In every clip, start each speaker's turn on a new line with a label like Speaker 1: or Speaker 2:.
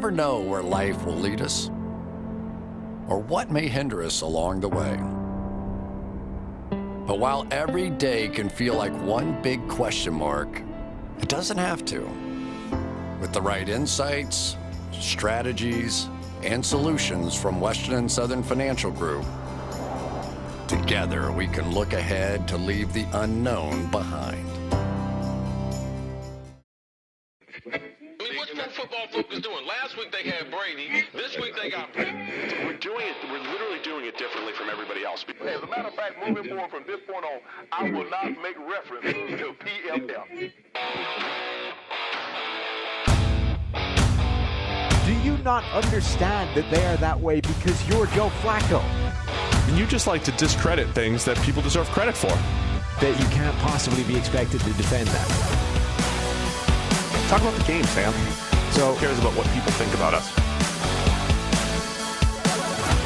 Speaker 1: never know where life will lead us or what may hinder us along the way. But while every day can feel like one big question mark, it doesn't have to. With the right insights, strategies, and solutions from Western and Southern Financial Group, together we can look ahead to leave the unknown behind.
Speaker 2: What's pro football focus doing? Last week they had Brady. This week they got Brady.
Speaker 3: We're literally doing it differently from everybody else.
Speaker 4: As a matter of fact, moving forward from this point on, I will not make reference to PFF.
Speaker 5: Do you not understand that they are that way because you're Joe Flacco?
Speaker 6: And you just like to discredit things that people deserve credit for.
Speaker 5: That you can't possibly be expected to defend that.
Speaker 6: Talk about the game, Sam.
Speaker 5: So,
Speaker 6: who cares about what people think about us?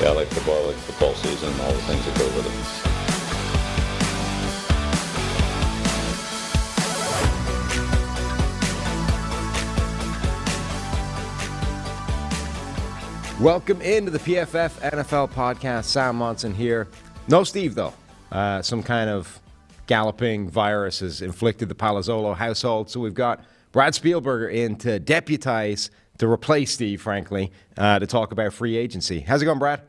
Speaker 7: Yeah, I like football season, and all the things that go with
Speaker 8: it. Welcome into the PFF NFL Podcast. Sam Monson here. No Steve, though. Some kind of galloping virus has inflicted the Palazzolo household, so we've got Brad Spielberger in to deputize, to replace Steve, frankly, to talk about free agency. How's it going, Brad?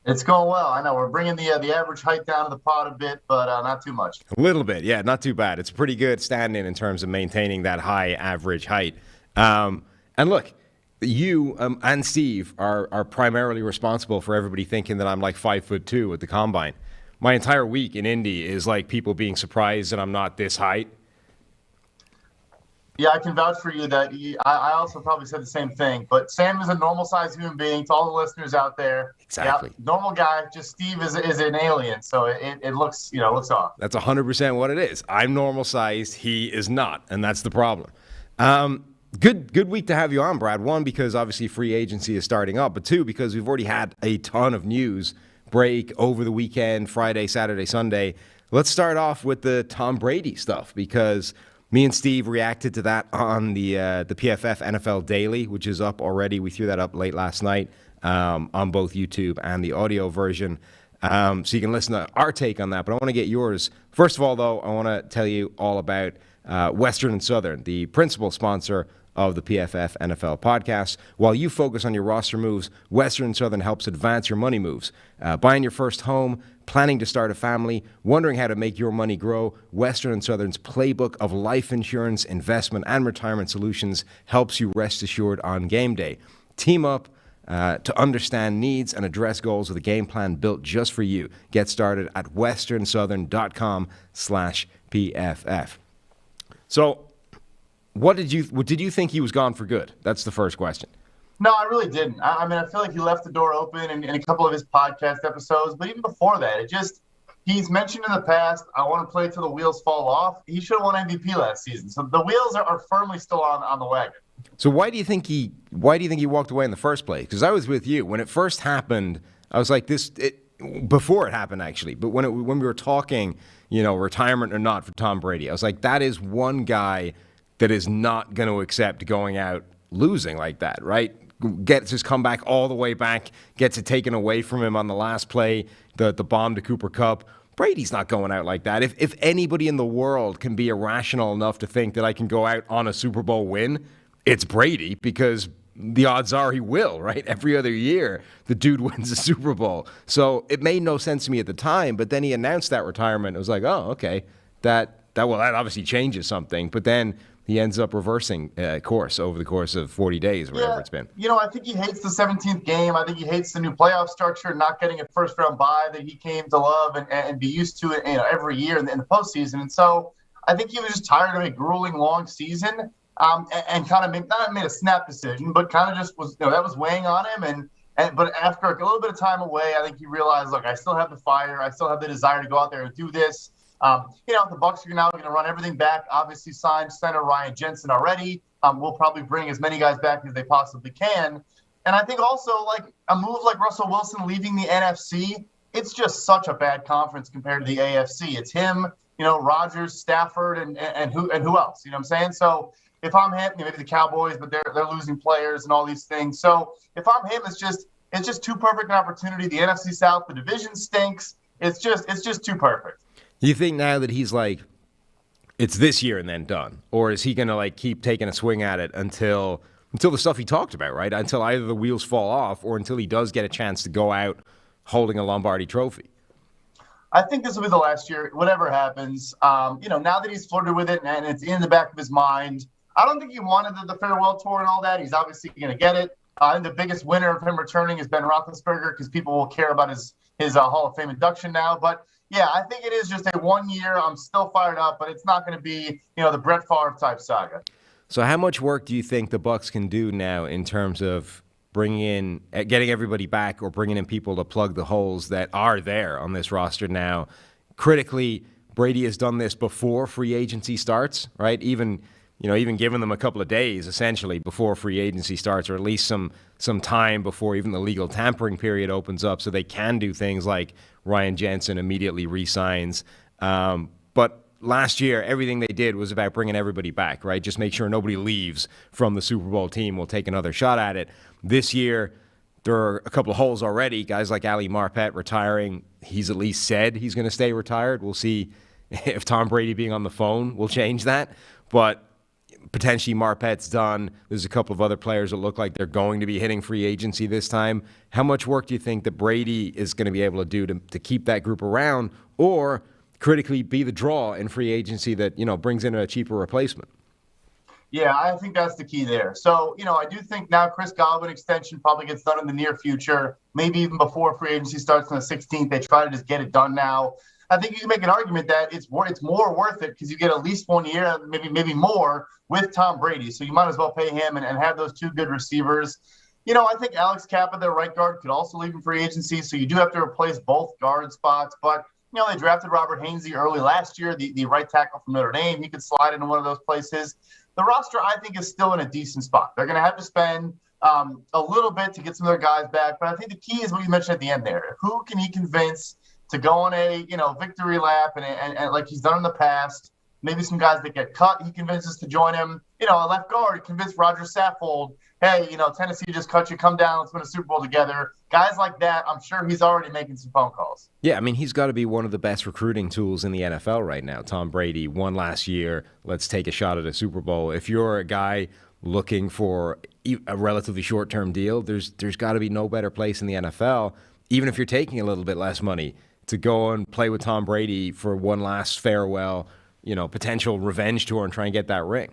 Speaker 9: It's going well. I know we're bringing the average height down to the pod a bit, but not too much.
Speaker 8: A little bit, yeah, not too bad. It's a pretty good stand-in in terms of maintaining that high average height. And look, you and Steve are primarily responsible for everybody thinking that I'm like 5'2" at the combine. My entire week in Indy is like people being surprised that I'm not this height.
Speaker 9: Yeah, I can vouch for you that I also probably said the same thing. But Sam is a normal-sized human being to all the listeners out there.
Speaker 8: Exactly.
Speaker 9: Yeah, normal guy. Just Steve is an alien, so it looks looks off.
Speaker 8: That's 100% what it is. I'm normal-sized. He is not, and that's the problem. Good week to have you on, Brad. One, because obviously free agency is starting up, but two, because we've already had a ton of news break over the weekend, Friday, Saturday, Sunday. Let's start off with the Tom Brady stuff, because me and Steve reacted to that on the PFF NFL Daily, which is up already. We threw that up late last night on both YouTube and the audio version. So you can listen to our take on that. But I want to get yours. First of all, though, I want to tell you all about Western and Southern, the principal sponsor of the PFF NFL Podcast. While you focus on your roster moves, Western and Southern helps advance your money moves. Buying your first home, planning to start a family, wondering how to make your money grow, Western and Southern's playbook of life insurance, investment, and retirement solutions helps you rest assured on game day. Team up to understand needs and address goals with a game plan built just for you. Get started at westernsouthern.com/PFF. So, did you think he was gone for good? That's the first question.
Speaker 9: No, I really didn't. I mean, I feel like he left the door open in a couple of his podcast episodes, but even before that, he's mentioned in the past, I want to play till the wheels fall off. He should have won MVP last season. So the wheels are firmly still on the wagon.
Speaker 8: So why do you think he walked away in the first place? Because I was with you when it first happened. I was like before it happened actually, but when we were talking, retirement or not for Tom Brady, I was like, that is one guy that is not going to accept going out losing like that, right? Gets his comeback all the way back, gets it taken away from him on the last play, the bomb to Cooper Kupp. Brady's not going out like that. If anybody in the world can be irrational enough to think that I can go out on a Super Bowl win, it's Brady, because the odds are he will, right? Every other year, the dude wins a Super Bowl. So it made no sense to me at the time, but then he announced that retirement. It was like, oh, okay, that obviously changes something. But then he ends up reversing course over the course of 40 days or whatever it's been.
Speaker 9: I think he hates the 17th game. I think he hates the new playoff structure, not getting a first-round bye that he came to love and be used to every year in the postseason. And so I think he was just tired of a grueling, long season and kind of not made a snap decision, but kind of just was that was weighing on him. But after a little bit of time away, I think he realized, look, I still have the fire. I still have the desire to go out there and do this. The Bucs are now going to run everything back. Obviously signed center Ryan Jensen already. We'll probably bring as many guys back as they possibly can. And I think also like a move like Russell Wilson leaving the NFC, it's just such a bad conference compared to the AFC. It's him, Rodgers, Stafford, and who else? You know what I'm saying? So if I'm him, maybe the Cowboys, but they're losing players and all these things. So if I'm him, it's just too perfect an opportunity. The NFC South, the division stinks. It's just too perfect.
Speaker 8: Do you think now that he's like, it's this year and then done, or is he going to like keep taking a swing at it until the stuff he talked about, right? Until either the wheels fall off or until he does get a chance to go out holding a Lombardi trophy?
Speaker 9: I think this will be the last year, whatever happens. Now that he's flirted with it and it's in the back of his mind, I don't think he wanted the farewell tour and all that. He's obviously going to get it. I think the biggest winner of him returning is Ben Roethlisberger because people will care about his Hall of Fame induction now. But, yeah, I think it is just a 1 year. I'm still fired up, but it's not going to be, the Brett Favre type saga.
Speaker 8: So how much work do you think the Bucs can do now in terms of getting everybody back or bringing in people to plug the holes that are there on this roster now? Critically, Brady has done this before free agency starts, right? Even giving them a couple of days, essentially, before free agency starts, or at least some time before even the legal tampering period opens up so they can do things like Ryan Jensen immediately re-signs. But last year, everything they did was about bringing everybody back, right? Just make sure nobody leaves from the Super Bowl team. We'll take another shot at it. This year, there are a couple of holes already. Guys like Ali Marpet retiring. He's at least said he's going to stay retired. We'll see if Tom Brady being on the phone will change that. But potentially Marpet's done. There's a couple of other players that look like they're going to be hitting free agency this time. How much work do you think that Brady is going to be able to do to keep that group around, or critically be the draw in free agency that, brings in a cheaper replacement?
Speaker 9: Yeah, I think that's the key there. So, I do think now Chris Godwin extension probably gets done in the near future, maybe even before free agency starts on the 16th. They try to just get it done now. I think you can make an argument that it's more worth it because you get at least 1 year, maybe more, with Tom Brady. So you might as well pay him and have those two good receivers. I think Alex Kappa, their right guard, could also leave in free agency. So you do have to replace both guard spots. But, they drafted Robert Hainsey early last year, the right tackle from Notre Dame. He could slide into one of those places. The roster, I think, is still in a decent spot. They're going to have to spend a little bit to get some of their guys back. But I think the key is what you mentioned at the end there. Who can he convince to go on a victory lap and like he's done in the past? Maybe some guys that get cut, he convinces to join him. A left guard, he convinced Roger Saffold, hey, Tennessee just cut you, come down, let's win a Super Bowl together. Guys like that, I'm sure he's already making some phone calls.
Speaker 8: Yeah, he's got to be one of the best recruiting tools in the NFL right now. Tom Brady won last year. Let's take a shot at a Super Bowl. If you're a guy looking for a relatively short-term deal, there's got to be no better place in the NFL, even if you're taking a little bit less money, to go and play with Tom Brady for one last farewell, potential revenge tour and try and get that ring.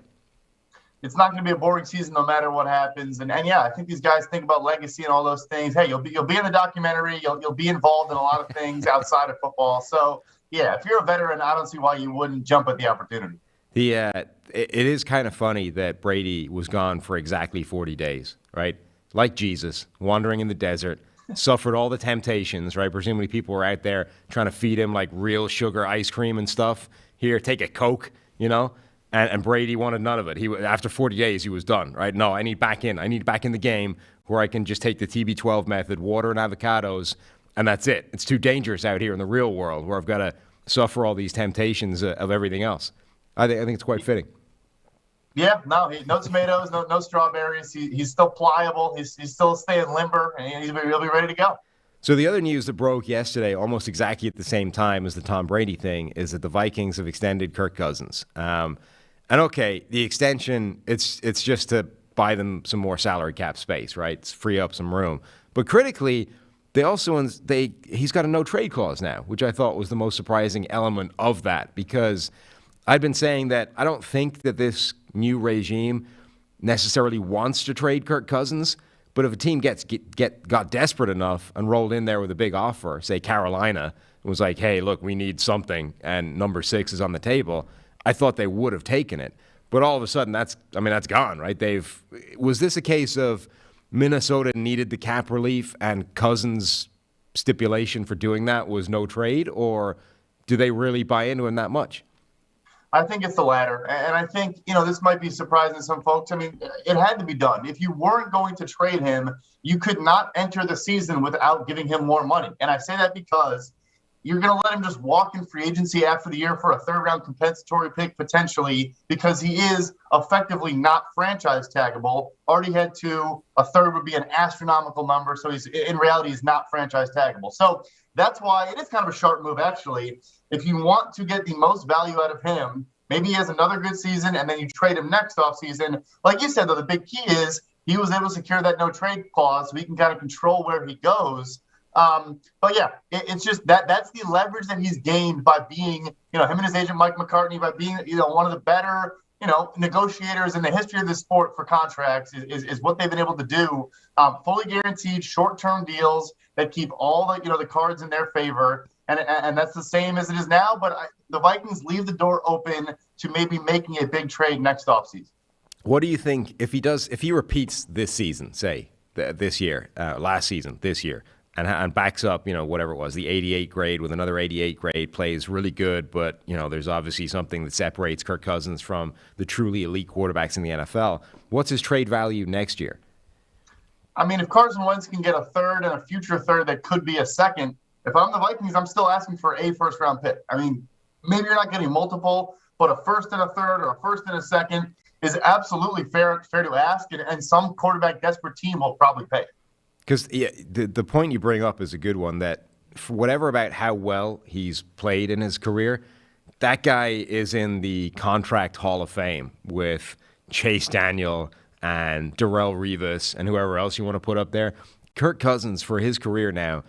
Speaker 9: It's not going to be a boring season no matter what happens. And yeah, I think these guys think about legacy and all those things. Hey, you'll be in the documentary. You'll be involved in a lot of things outside of football. So, yeah, if you're a veteran, I don't see why you wouldn't jump at the opportunity.
Speaker 8: It is kind of funny that Brady was gone for exactly 40 days, right? Like Jesus, wandering in the desert, suffered all the temptations, right? Presumably people were out there trying to feed him like real sugar ice cream and stuff. Here, take a Coke, And Brady wanted none of it. After 40 days, he was done, right? No, I need back in the game where I can just take the TB12 method, water and avocados, and that's it. It's too dangerous out here in the real world where I've got to suffer all these temptations of everything else. I think it's quite fitting.
Speaker 9: Yeah, no tomatoes, no strawberries. He's still pliable. He's still staying limber, and he'll be ready to go.
Speaker 8: So the other news that broke yesterday, almost exactly at the same time as the Tom Brady thing, is that the Vikings have extended Kirk Cousins. And okay, the extension, it's just to buy them some more salary cap space, right? It's free up some room. But critically, he's got a no-trade clause now, which I thought was the most surprising element of that, because I'd been saying that I don't think that this new regime necessarily wants to trade Kirk Cousins, but if a team got desperate enough and rolled in there with a big offer, say Carolina, and was like, hey, look, we need something, and number 6 is on the table, I thought they would have taken it. But all of a sudden, that's gone, right? Was this a case of Minnesota needed the cap relief and Cousins' stipulation for doing that was no trade, or do they really buy into him that much?
Speaker 9: I think it's the latter. And I think, this might be surprising to some folks. It had to be done. If you weren't going to trade him, you could not enter the season without giving him more money. And I say that because you're going to let him just walk in free agency after the year for a third-round compensatory pick potentially because he is effectively not franchise taggable. Already had two. A third would be an astronomical number, so in reality he's not franchise taggable. So that's why it is kind of a sharp move, actually. If you want to get the most value out of him, maybe he has another good season, and then you trade him next offseason. Like you said, though, the big key is he was able to secure that no-trade clause, so he can kind of control where he goes. But yeah, it's just that's the leverage that he's gained by being, him and his agent Mike McCartney, by being, one of the better, negotiators in the history of the sport for contracts is what they've been able to do. Fully guaranteed short-term deals that keep all the cards in their favor, and that's the same as it is now. But the Vikings leave the door open to maybe making a big trade next offseason.
Speaker 8: What do you think if he repeats this season, say this year, last season, this year? And backs up, whatever it was, the 88 grade with another 88 grade, plays really good, but, there's obviously something that separates Kirk Cousins from the truly elite quarterbacks in the NFL. What's his trade value next year?
Speaker 9: I mean, if Carson Wentz can get a third and a future third that could be a second, if I'm the Vikings, I'm still asking for a first-round pick. I mean, maybe you're not getting multiple, but a first and a third or a first and a second is absolutely fair to ask, and some quarterback desperate team will probably pay.
Speaker 8: Because the point you bring up is a good one, that for whatever about how well he's played in his career, that guy is in the contract Hall of Fame with Chase Daniel and Darrelle Revis and whoever else you want to put up there. Kirk Cousins, for his career now,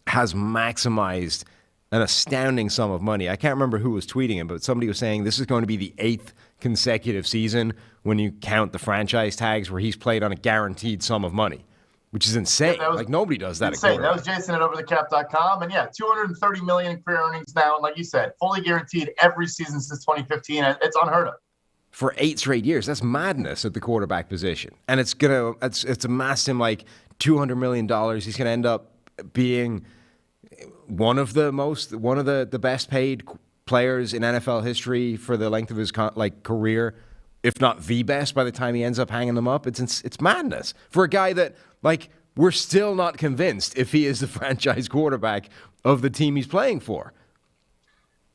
Speaker 8: has maximized an astounding sum of money. I can't remember who was tweeting it, but somebody was saying this is going to be the 8th consecutive season when you count the franchise tags where he's played on a guaranteed sum of money. Which is insane. Yeah, nobody does that.
Speaker 9: Insane. That was Jason at overthecap.com. And yeah, $230 million in career earnings now. And like you said, fully guaranteed every season since 2015. It's unheard of.
Speaker 8: For 8 straight years. That's madness at the quarterback position. And it's amassed him like $200 million. He's going to end up being one of the best paid players in NFL history for the length of his career, if not the best by the time he ends up hanging them up. It's madness for a guy that, we're still not convinced if he is the franchise quarterback of the team he's playing for.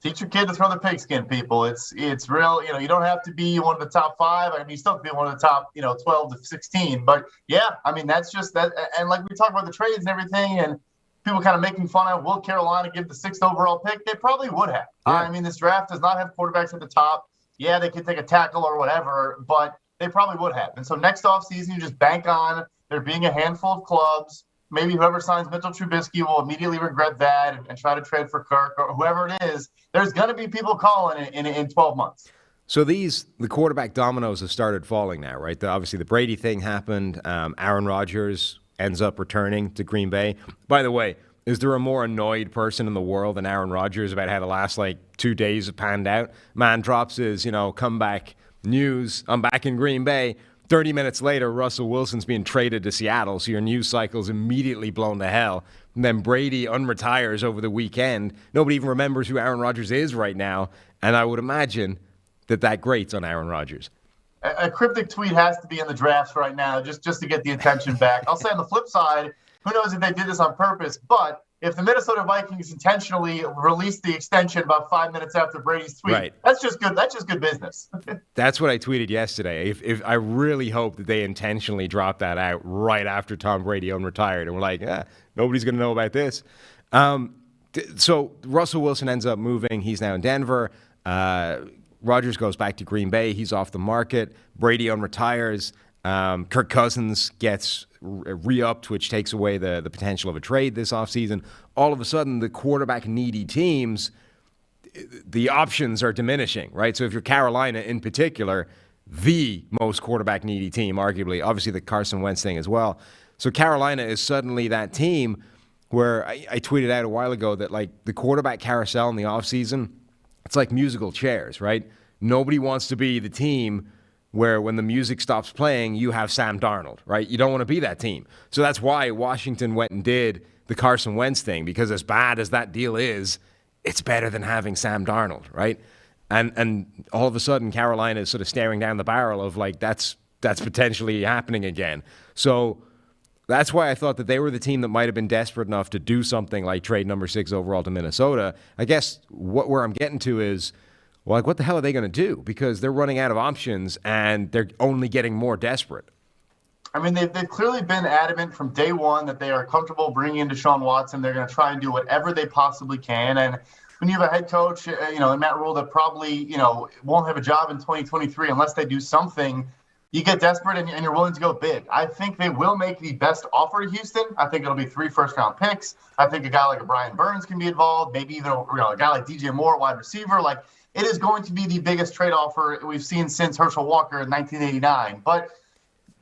Speaker 9: Teach your kid to throw the pigskin, people. It's real. You don't have to be one of the top 5. I mean, you still have to be one of the top, 12 to 16. But yeah, I mean, that's just that. And like we talk about the trades and everything, and people kind of making fun of, will Carolina give the 6th overall pick? They probably would have. Yeah. I mean, this draft does not have quarterbacks at the top. Yeah, they could take a tackle or whatever, but they probably would have. And so next offseason, you just bank on there being a handful of clubs. Maybe whoever signs Mitchell Trubisky will immediately regret that and try to trade for Kirk or whoever it is. There's going to be people calling in 12 months.
Speaker 8: So the quarterback dominoes have started falling now, right? Obviously, the Brady thing happened. Aaron Rodgers ends up returning to Green Bay. By the way, is there a more annoyed person in the world than Aaron Rodgers about how the last 2 days have panned out? Man drops his, comeback news. I'm back in Green Bay. 30 minutes later, Russell Wilson's being traded to Seattle, so your news cycle's immediately blown to hell. And then Brady unretires over the weekend. Nobody even remembers who Aaron Rodgers is right now, and I would imagine that grates on Aaron Rodgers.
Speaker 9: A cryptic tweet has to be in the drafts right now just to get the attention back. I'll say on the flip side, who knows if they did this on purpose, but if the Minnesota Vikings intentionally released the extension about 5 minutes after Brady's tweet, right, that's just good. That's just good business.
Speaker 8: That's what I tweeted yesterday. If I really hope that they intentionally dropped that out right after Tom Brady unretired, and we're like, nobody's going to know about this. So Russell Wilson ends up moving. He's now in Denver. Rodgers goes back to Green Bay. He's off the market. Brady unretires. Kirk Cousins gets re-upped, which takes away the potential of a trade this offseason. All of a sudden, the quarterback-needy teams, the options are diminishing, right? So if you're Carolina in particular, the most quarterback-needy team, arguably, obviously the Carson Wentz thing as well. So Carolina is suddenly that team where I tweeted out a while ago that, the quarterback carousel in the offseason, it's like musical chairs, right? Nobody wants to be the team where when the music stops playing, you have Sam Darnold, right? You don't want to be that team. So that's why Washington went and did the Carson Wentz thing, because as bad as that deal is, it's better than having Sam Darnold, right? And all of a sudden, Carolina is sort of staring down the barrel of that's potentially happening again. So that's why I thought that they were the team that might have been desperate enough to do something like trade number 6 overall to Minnesota. I guess where I'm getting to is, well, like, what the hell are they going to do? Because they're running out of options and they're only getting more desperate.
Speaker 9: I mean, they've clearly been adamant from day one that they are comfortable bringing in Deshaun Watson. They're going to try and do whatever they possibly can. And when you have a head coach, in Matt Rule that probably, won't have a job in 2023 unless they do something, you get desperate and you're willing to go big. I think they will make the best offer to Houston. I think it'll be 3 first-round picks. I think a guy like a Brian Burns can be involved, maybe even a guy like DJ Moore, wide receiver. Like, it is going to be the biggest trade offer we've seen since Herschel Walker in 1989. But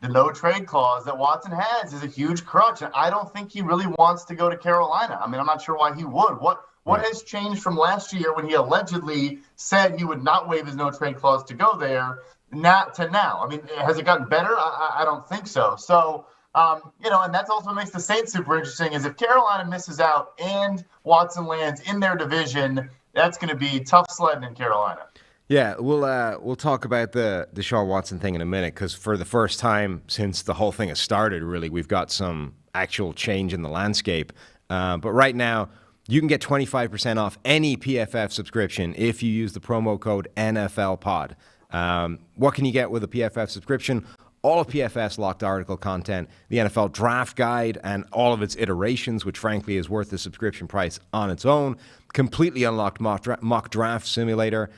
Speaker 9: the no-trade clause that Watson has is a huge crutch, and I don't think he really wants to go to Carolina. I mean, I'm not sure why he would. What has changed from last year when he allegedly said he would not waive his no-trade clause to go there to now? I mean, has it gotten better? I don't think so. So, and that's also what makes the Saints super interesting is if Carolina misses out and Watson lands in their division, that's going to be tough sledding in Carolina.
Speaker 8: Yeah, we'll talk about the Deshaun Watson thing in a minute because for the first time since the whole thing has started, really, we've got some actual change in the landscape. But right now, you can get 25% off any PFF subscription if you use the promo code NFLPod. What can you get with a PFF subscription? All of PFF's locked article content, the NFL draft guide, and all of its iterations, which frankly is worth the subscription price on its own. Completely unlocked mock draft simulator,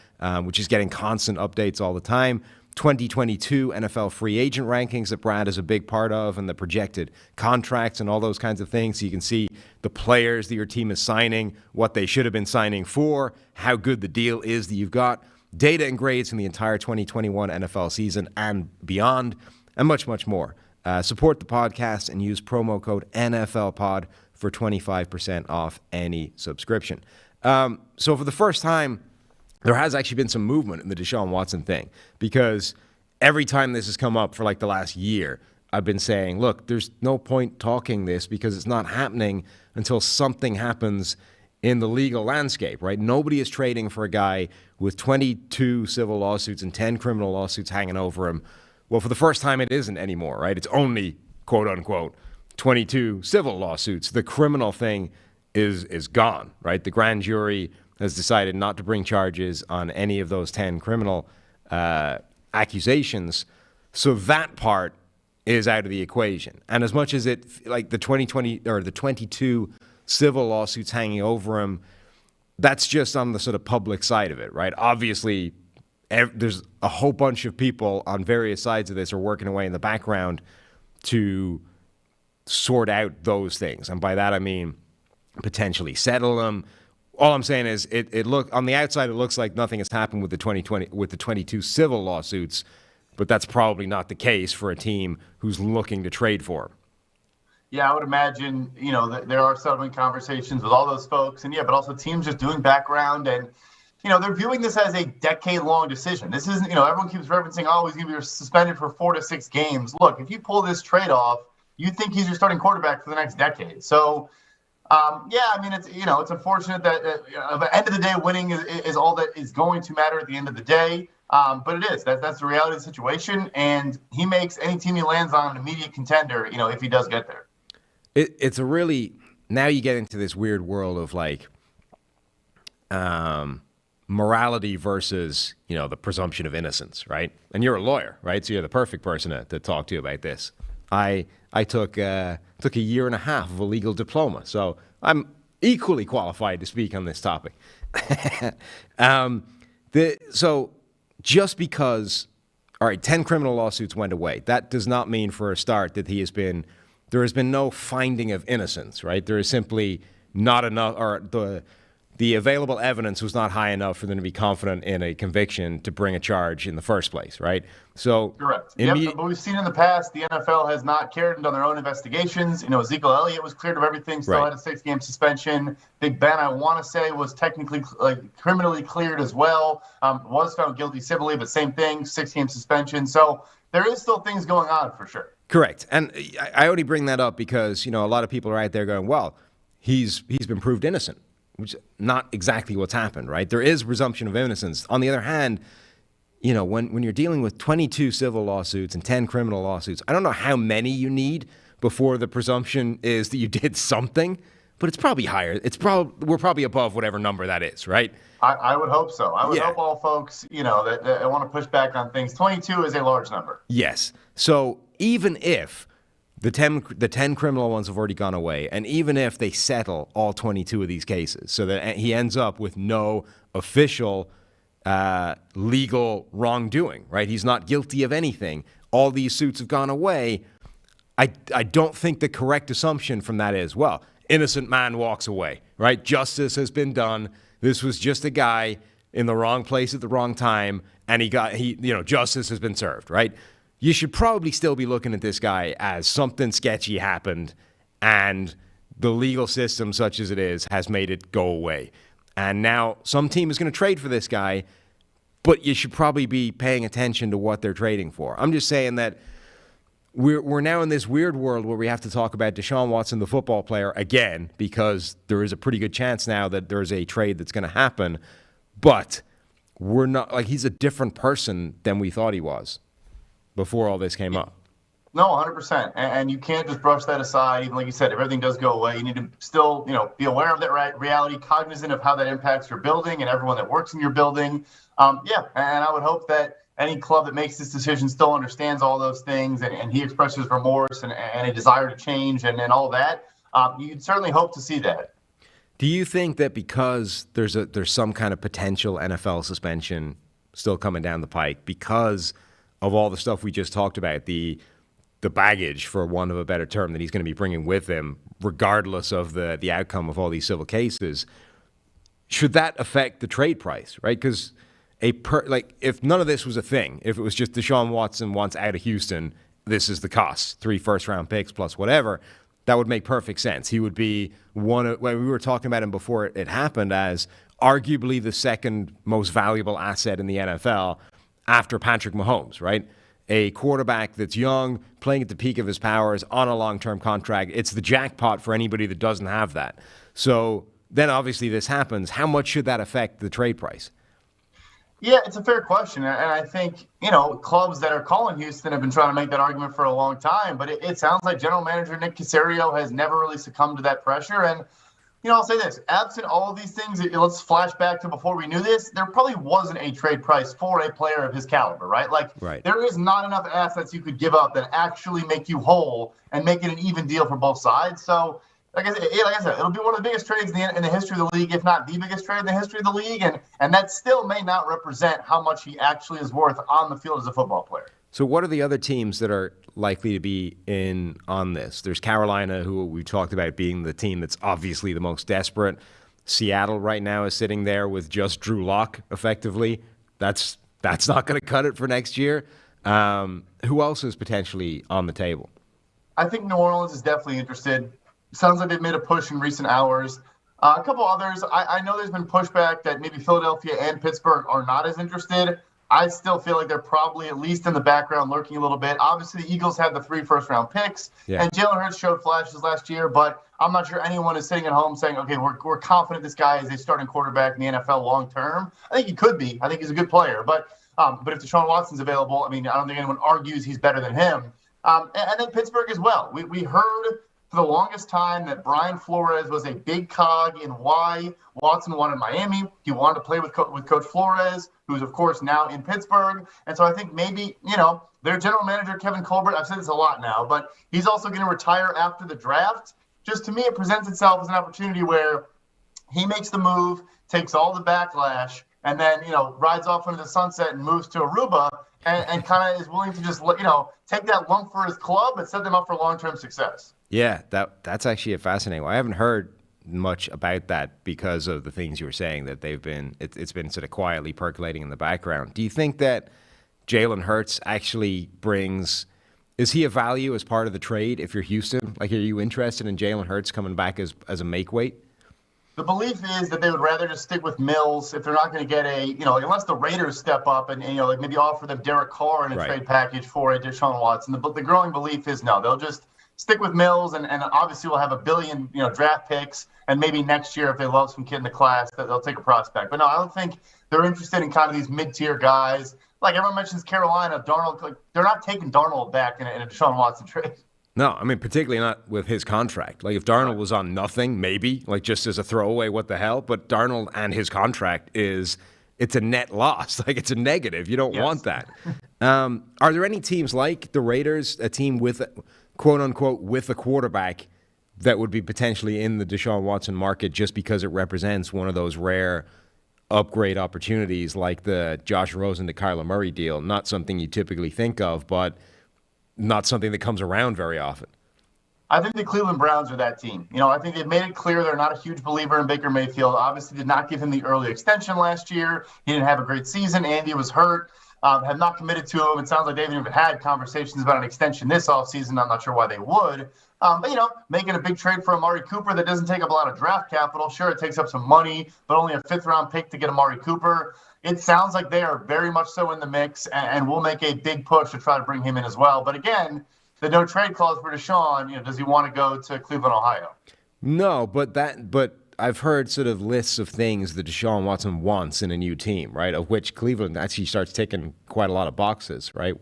Speaker 8: which is getting constant updates all the time. 2022 NFL free agent rankings that Brad is a big part of, and the projected contracts and all those kinds of things. So you can see the players that your team is signing, what they should have been signing for, how good the deal is that you've got. Data and grades from the entire 2021 NFL season and beyond, and much, much more. Support the podcast and use promo code NFLPod for 25% off any subscription. So for the first time, there has actually been some movement in the Deshaun Watson thing because every time this has come up for like the last year, I've been saying, look, there's no point talking this because it's not happening until something happens in the legal landscape, right? Nobody is trading for a guy with 22 civil lawsuits and 10 criminal lawsuits hanging over him. Well, for the first time, it isn't anymore, right? It's only, quote unquote, 22 civil lawsuits. The criminal thing is gone, right? The grand jury has decided not to bring charges on any of those 10 criminal accusations. So that part is out of the equation. And as much as it, like the 2020 or the 22 civil lawsuits hanging over him, that's just on the sort of public side of it, right? Obviously, there's a whole bunch of people on various sides of this are working away in the background to sort out those things. And by that, I mean potentially settle them. All I'm saying is it look on the outside, it looks like nothing has happened with the 22 civil lawsuits, but that's probably not the case for a team who's looking to trade for him.
Speaker 9: Yeah, I would imagine, there are settlement conversations with all those folks. And, but also teams just doing background. And, they're viewing this as a decade-long decision. This isn't, everyone keeps referencing, he's going to be suspended for 4 to 6 games. Look, if you pull this trade off, you think he's your starting quarterback for the next decade. So, it's unfortunate that at the end of the day, winning is all that is going to matter at the end of the day. But it is. That's the reality of the situation. And he makes any team he lands on an immediate contender, if he does get there.
Speaker 8: It's a really, now you get into this weird world of like morality versus, the presumption of innocence, right? And you're a lawyer, right? So you're the perfect person to talk to about this. I took a year and a half of a legal diploma, so I'm equally qualified to speak on this topic. So just because, all right, 10 criminal lawsuits went away, that does not mean for a start that there has been no finding of innocence, right? There is simply not enough, or the available evidence was not high enough for them to be confident in a conviction to bring a charge in the first place, right? So
Speaker 9: correct. But we've seen in the past the NFL has not cared and done their own investigations. Ezekiel Elliott was cleared of everything, still had a 6-game suspension. Big Ben, I want to say, was technically criminally cleared as well. Was found guilty civilly, but same thing, 6-game suspension. So there is still things going on for sure.
Speaker 8: Correct. And I only bring that up because, a lot of people are out there going, well, he's been proved innocent, which is not exactly what's happened, right? There is presumption of innocence. On the other hand, when you're dealing with 22 civil lawsuits and 10 criminal lawsuits, I don't know how many you need, before the presumption is that you did something. But it's probably higher. We're probably above whatever number that is, right?
Speaker 9: I would hope so. I would hope all folks, that want to push back on things. 22 is a large number.
Speaker 8: Yes. So even if the 10 criminal ones have already gone away, and even if they settle all 22 of these cases, so that he ends up with no official legal wrongdoing, right? He's not guilty of anything. All these suits have gone away. I don't think the correct assumption from that is, well, innocent man walks away, right? Justice has been done. This was just a guy in the wrong place at the wrong time, and justice has been served, right? You should probably still be looking at this guy as something sketchy happened, and the legal system, such as it is, has made it go away. And now some team is going to trade for this guy, but you should probably be paying attention to what they're trading for. I'm just saying that we're now in this weird world where we have to talk about Deshaun Watson, the football player, again, because there is a pretty good chance now that there's a trade that's going to happen. But we're not, he's a different person than we thought he was before all this came up.
Speaker 9: No, 100%. And you can't just brush that aside. Even like you said, if everything does go away, you need to still, be aware of that reality, cognizant of how that impacts your building and everyone that works in your building. And I would hope that any club that makes this decision still understands all those things, and he expresses remorse and a desire to change and all that. You'd certainly hope to see that.
Speaker 8: Do you think that because there's some kind of potential NFL suspension still coming down the pike because of all the stuff we just talked about, the baggage, for want of a better term, that he's going to be bringing with him, regardless of the outcome of all these civil cases, should that affect the trade price, right? Because if none of this was a thing, if it was just Deshaun Watson wants out of Houston, this is the cost, 3 first-round picks plus whatever, that would make perfect sense. He would be when we were talking about him before it happened as arguably the second most valuable asset in the NFL after Patrick Mahomes, right? A quarterback that's young, playing at the peak of his powers, on a long-term contract. It's the jackpot for anybody that doesn't have that. So then obviously this happens. How much should that affect the trade price?
Speaker 9: Yeah, it's a fair question. And I think, clubs that are calling Houston have been trying to make that argument for a long time. But it sounds like general manager Nick Caserio has never really succumbed to that pressure. And, I'll say this, absent all of these things, let's flash back to before we knew this, there probably wasn't a trade price for a player of his caliber, right? There is not enough assets you could give up that actually make you whole and make it an even deal for both sides. So, like I said, it'll be one of the biggest trades in the history of the league, if not the biggest trade in the history of the league, and that still may not represent how much he actually is worth on the field as a football player.
Speaker 8: So what are the other teams that are likely to be in on this? There's Carolina, who we talked about being the team that's obviously the most desperate. Seattle right now is sitting there with just Drew Lock, effectively. That's not going to cut it for next year. Who else is potentially on the table?
Speaker 9: I think New Orleans is definitely interested. Sounds like they've made a push in recent hours. A couple others. I know there's been pushback that maybe Philadelphia and Pittsburgh are not as interested. I still feel like they're probably at least in the background lurking a little bit. Obviously, the Eagles had the 3 first-round picks, and Jalen Hurts showed flashes last year, but I'm not sure anyone is sitting at home saying, okay, we're confident this guy is a starting quarterback in the NFL long-term. I think he could be. I think he's a good player. But if Deshaun Watson's available, I don't think anyone argues he's better than him. And then Pittsburgh as well. We heard for the longest time that Brian Flores was a big cog in why Watson wanted Miami. He wanted to play with Coach Flores, who's, of course, now in Pittsburgh. And so I think maybe, their general manager, Kevin Colbert, I've said this a lot now, but he's also going to retire after the draft. Just to me, it presents itself as an opportunity where he makes the move, takes all the backlash, and then, rides off into the sunset and moves to Aruba and kind of is willing to just, take that lump for his club and set them up for long-term success.
Speaker 8: Yeah, that's actually a fascinating one. I haven't heard much about that because of the things you were saying that it's been sort of quietly percolating in the background. Do you think that Jalen Hurts actually is he a value as part of the trade if you're Houston? Are you interested in Jalen Hurts coming back as a make weight?
Speaker 9: The belief is that they would rather just stick with Mills if they're not going to get unless the Raiders step up and maybe offer them Derek Carr in a trade package for a Deshaun Watson. The growing belief is no, they'll just stick with Mills, and obviously we'll have $1 billion, draft picks, and maybe next year if they love some kid in the class, that they'll take a prospect. But no, I don't think they're interested in kind of these mid-tier guys. Like everyone mentions Carolina, Darnold. They're not taking Darnold back in a Deshaun Watson trade.
Speaker 8: No, I mean, particularly not with his contract. Like, if Darnold was on nothing, maybe, like, just as a throwaway, what the hell? But Darnold and his contract it's a net loss. Like, it's a negative. You don't want that. Are there any teams like the Raiders, a team with, quote unquote, with a quarterback that would be potentially in the Deshaun Watson market just because it represents one of those rare upgrade opportunities like the Josh Rosen to Kyler Murray deal? Not something you typically think of, but not something that comes around very often.
Speaker 9: I think the Cleveland Browns are that team. I think they've made it clear they're not a huge believer in Baker Mayfield. Obviously did not give him the early extension last year. He didn't have a great season. Andy was hurt. Have not committed to him. It sounds like they haven't even had conversations about an extension this offseason. I'm not sure why they would. But, making a big trade for Amari Cooper that doesn't take up a lot of draft capital. Sure, it takes up some money, but only a fifth-round pick to get Amari Cooper. It sounds like they are very much so in the mix and will make a big push to try to bring him in as well. But again, the no trade clause for Deshaun, does he want to go to Cleveland, Ohio?
Speaker 8: No, but I've heard sort of lists of things that Deshaun Watson wants in a new team, right? Of which Cleveland actually starts ticking quite a lot of boxes, right?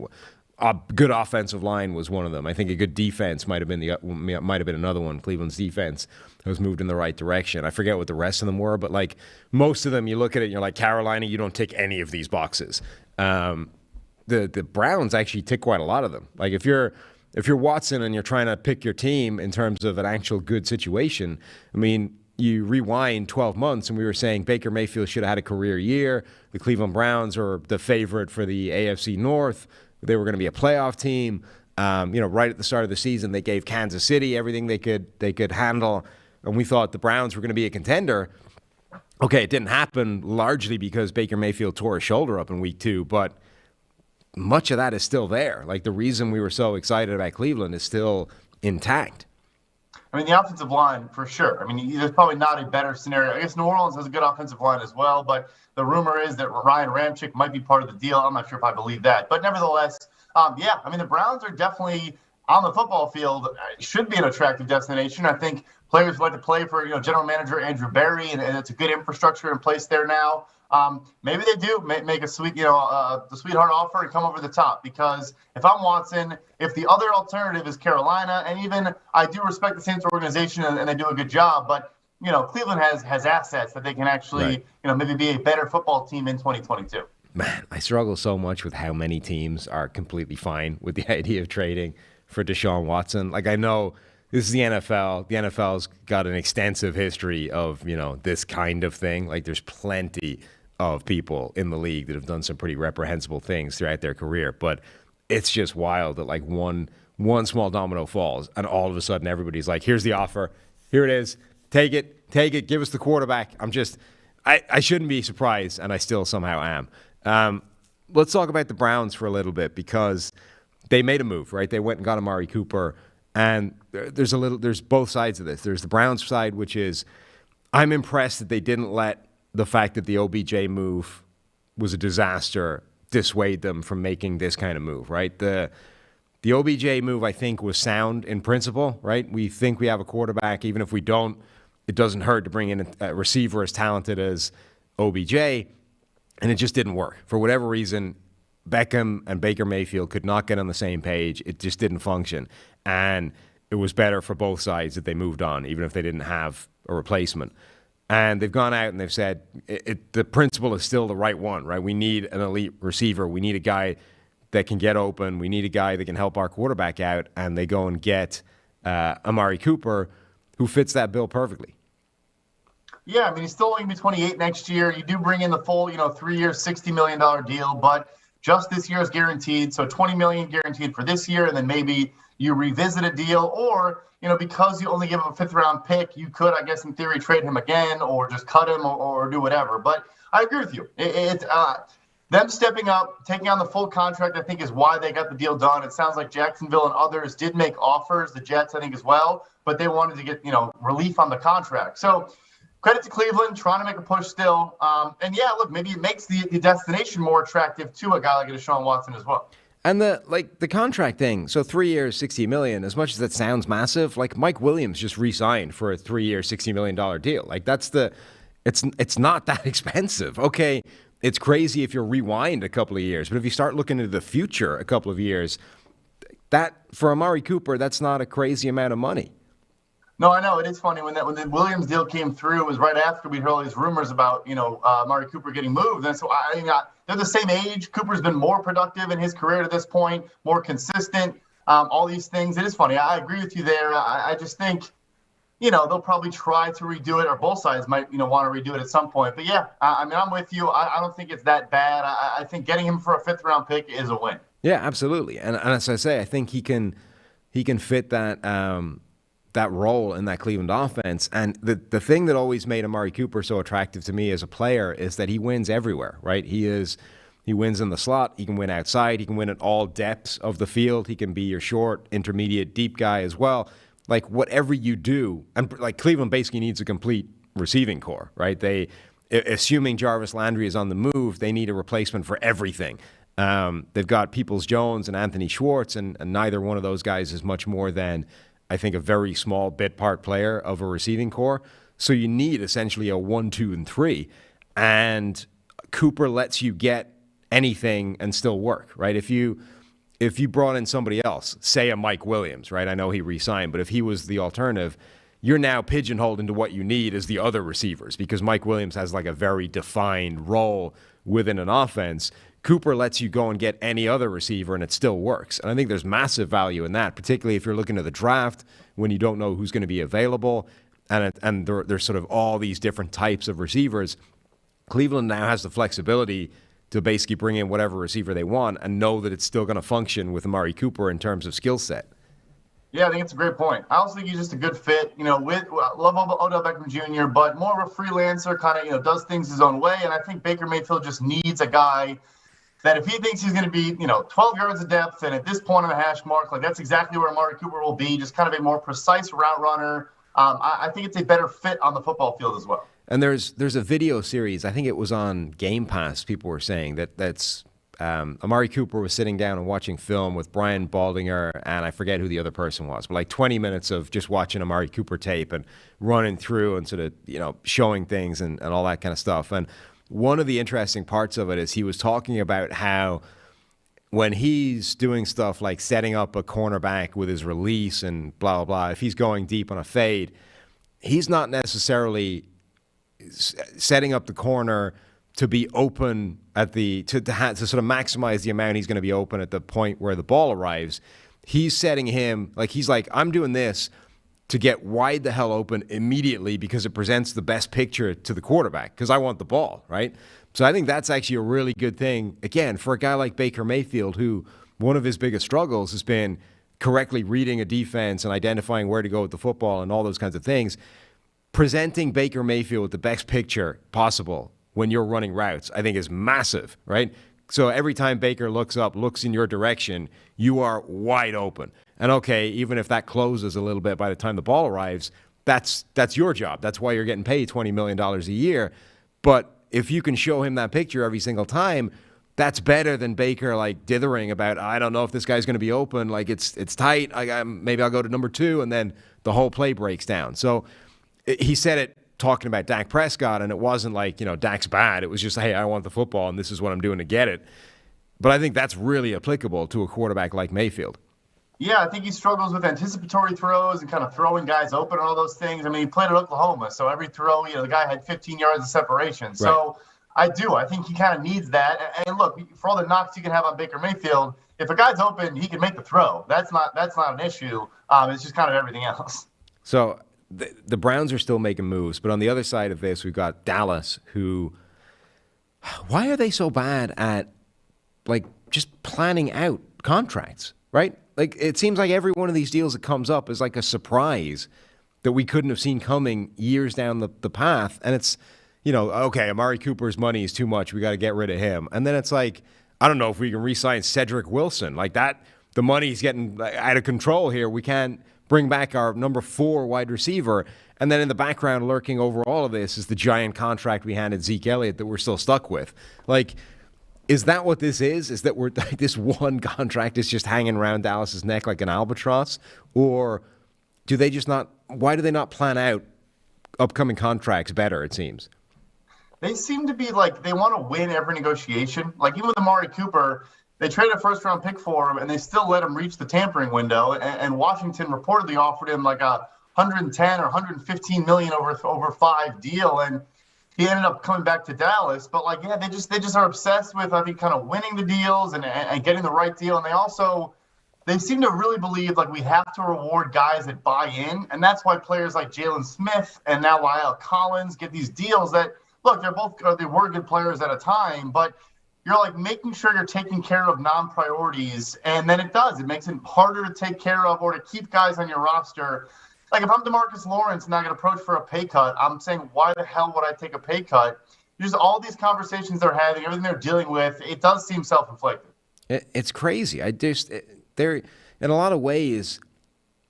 Speaker 8: A good offensive line was one of them. I think a good defense might have been another one. Cleveland's defense has moved in the right direction. I forget what the rest of them were, but like most of them, you look at it and you're like, Carolina, you don't tick any of these boxes. The Browns actually tick quite a lot of them. Like if you're Watson and you're trying to pick your team in terms of an actual good situation, I mean, you rewind 12 months and we were saying Baker Mayfield should have had a career year. The Cleveland Browns are the favorite for the AFC North. They were going to be a playoff team. Right at the start of the season, they gave Kansas City everything they could handle, and we thought the Browns were going to be a contender. Okay, it didn't happen largely because Baker Mayfield tore his shoulder up in week 2, but much of that is still there. Like the reason we were so excited about Cleveland is still intact.
Speaker 9: I mean, the offensive line, for sure. I mean, there's probably not a better scenario. I guess New Orleans has a good offensive line as well, but the rumor is that Ryan Ramczyk might be part of the deal. I'm not sure if I believe that. But nevertheless, the Browns are definitely on the football field, should be an attractive destination. I think players like to play for, general manager Andrew Berry, and it's a good infrastructure in place there now. Maybe they do make a sweet, the sweetheart offer and come over the top, because if I'm Watson, if the other alternative is Carolina, and even I do respect the Saints organization and they do a good job, but Cleveland has assets that they can actually, maybe be a better football team in 2022.
Speaker 8: Man, I struggle so much with how many teams are completely fine with the idea of trading for Deshaun Watson. Like, I know this is the NFL. The NFL's got an extensive history of, this kind of thing. Like, there's plenty of people in the league that have done some pretty reprehensible things throughout their career. But it's just wild that, like, one small domino falls, and all of a sudden everybody's like, here's the offer. Here it is. Take it. Give us the quarterback. I shouldn't be surprised, and I still somehow am. Let's talk about the Browns for a little bit, because they made a move, right? They went and got Amari Cooper, and there's both sides of this. There's the Browns side, which is I'm impressed that they didn't let the fact that the OBJ move was a disaster dissuade them from making this kind of move, right? The OBJ move, I think, was sound in principle, right? We think we have a quarterback. Even if we don't, it doesn't hurt to bring in a receiver as talented as OBJ, and it just didn't work. For whatever reason, Beckham and Baker Mayfield could not get on the same page. It just didn't function, and it was better for both sides that they moved on, even if they didn't have a replacement. And they've gone out and they've said the principle is still the right one, right? We need an elite receiver. We need a guy that can get open. We need a guy that can help our quarterback out. And they go and get Amari Cooper, who fits that bill perfectly.
Speaker 9: Yeah, I mean, he's still only going to be 28 next year. You do bring in the full, 3-year, $60 million deal, but just this year is guaranteed. So $20 million guaranteed for this year, and then maybe you revisit a deal, or, because you only give him a fifth-round pick, you could, I guess, in theory, trade him again or just cut him or do whatever. But I agree with you. Them stepping up, taking on the full contract, I think, is why they got the deal done. It sounds like Jacksonville and others did make offers, the Jets, I think, as well, but they wanted to get, relief on the contract. So credit to Cleveland, trying to make a push still. And yeah, look, maybe it makes the destination more attractive to a guy like Deshaun Watson as well.
Speaker 8: And the contract thing, so 3 years, $60 million, as much as that sounds massive, like Mike Williams just re-signed for a 3-year, $60 million deal. Like it's not that expensive. Okay, it's crazy if you rewind a couple of years, but if you start looking into the future a couple of years, that for Amari Cooper, that's not a crazy amount of money.
Speaker 9: No, I know. It is funny when the Williams deal came through, it was right after we heard all these rumors about, Amari Cooper getting moved. And so they're the same age. Cooper's been more productive in his career to this point, more consistent, all these things. It is funny. I agree with you there. I just think, they'll probably try to redo it, or both sides might, want to redo it at some point. But yeah, I'm with you. I don't think it's that bad. I think getting him for a 5th round pick is a win.
Speaker 8: Yeah, absolutely. And as I say, I think he can fit that role in that Cleveland offense. And the thing that always made Amari Cooper so attractive to me as a player is that he wins everywhere, right? He wins in the slot. He can win outside. He can win at all depths of the field. He can be your short, intermediate, deep guy as well. Like, whatever you do, and like Cleveland basically needs a complete receiving core, right? Assuming Jarvis Landry is on the move, they need a replacement for everything. They've got Peoples-Jones and Anthony Schwartz, and neither one of those guys is much more than, I think, a very small bit part player of a receiving core. So you need essentially a 1, 2, and 3. And Cooper lets you get anything and still work, right? If you brought in somebody else, say a Mike Williams, right? I know he re-signed, but if he was the alternative, you're now pigeonholed into what you need as the other receivers, because Mike Williams has like a very defined role within an offense. Cooper lets you go and get any other receiver, and it still works. And I think there's massive value in that, particularly if you're looking at the draft when you don't know who's going to be available, and there's sort of all these different types of receivers. Cleveland now has the flexibility to basically bring in whatever receiver they want and know that it's still going to function with Amari Cooper in terms of skill set.
Speaker 9: Yeah, I think it's a great point. I also think he's just a good fit, with love Odell Beckham Jr., but more of a freelancer, kind of, does things his own way. And I think Baker Mayfield just needs a guy that if he thinks he's going to be, 12 yards of depth and at this point on the hash mark, like that's exactly where Amari Cooper will be, just kind of a more precise route runner. I think it's a better fit on the football field as well.
Speaker 8: And there's a video series, I think it was on Game Pass, people were saying, that's Amari Cooper was sitting down and watching film with Brian Baldinger, and I forget who the other person was, but like 20 minutes of just watching Amari Cooper tape and running through and sort of, showing things and all that kind of stuff. And one of the interesting parts of it is he was talking about how when he's doing stuff like setting up a cornerback with his release and blah, blah, blah, if he's going deep on a fade, he's not necessarily setting up the corner to be open at to sort of maximize the amount he's going to be open at the point where the ball arrives. He's setting him, he's like, I'm doing this to get wide the hell open immediately because it presents the best picture to the quarterback because I want the ball, right? So I think that's actually a really good thing, again, for a guy like Baker Mayfield, who one of his biggest struggles has been correctly reading a defense and identifying where to go with the football and all those kinds of things. Presenting Baker Mayfield with the best picture possible when you're running routes, I think is massive, right? So every time Baker looks up, looks in your direction, you are wide open. And okay, even if that closes a little bit by the time the ball arrives, that's your job. That's why you're getting paid $20 million a year. But if you can show him that picture every single time, that's better than Baker dithering about, I don't know if this guy's going to be open. It's tight. Maybe I'll go to number 2, and then the whole play breaks down. So he said it talking about Dak Prescott, and it wasn't like, Dak's bad. It was just, hey, I want the football, and this is what I'm doing to get it. But I think that's really applicable to a quarterback like Mayfield.
Speaker 9: Yeah, I think he struggles with anticipatory throws and kind of throwing guys open and all those things. I mean, he played at Oklahoma, so every throw, the guy had 15 yards of separation. Right. So I think he kind of needs that. And look, for all the knocks you can have on Baker Mayfield, if a guy's open, he can make the throw. That's not an issue. It's just kind of everything else.
Speaker 8: So the Browns are still making moves, but on the other side of this, we've got Dallas, who, why are they so bad at just planning out contracts, right? It seems like every one of these deals that comes up is like a surprise that we couldn't have seen coming years down the path. And it's, okay, Amari Cooper's money is too much. We got to get rid of him. And then it's like, I don't know if we can re-sign Cedric Wilson. The money's getting out of control here. We can't bring back our number 4 wide receiver. And then in the background, lurking over all of this, is the giant contract we handed Zeke Elliott that we're still stuck with. Is that what this is? Is that we're this one contract is just hanging around Dallas's neck like an albatross? Or do they just not? Why do they not plan out upcoming contracts better, it seems?
Speaker 9: They seem to be they want to win every negotiation. Even with Amari Cooper, they traded a first-round pick for him, and they still let him reach the tampering window. And Washington reportedly offered him like a 110 or 115 million over 5 deal, and he ended up coming back to Dallas. But like, yeah, they just are obsessed with, I think, kind of winning the deals and getting the right deal. And they seem to really believe like we have to reward guys that buy in, and that's why players like Jalen Smith and now Lyle Collins get these deals that, look, they were good players at a time, but you're like making sure you're taking care of non-priorities, and then it makes it harder to take care of or to keep guys on your roster. Like if I'm DeMarcus Lawrence and I get approached for a pay cut, I'm saying, why the hell would I take a pay cut? Just all these conversations they're having, everything they're dealing with, it does seem self-inflicted.
Speaker 8: It's crazy. They're in a lot of ways,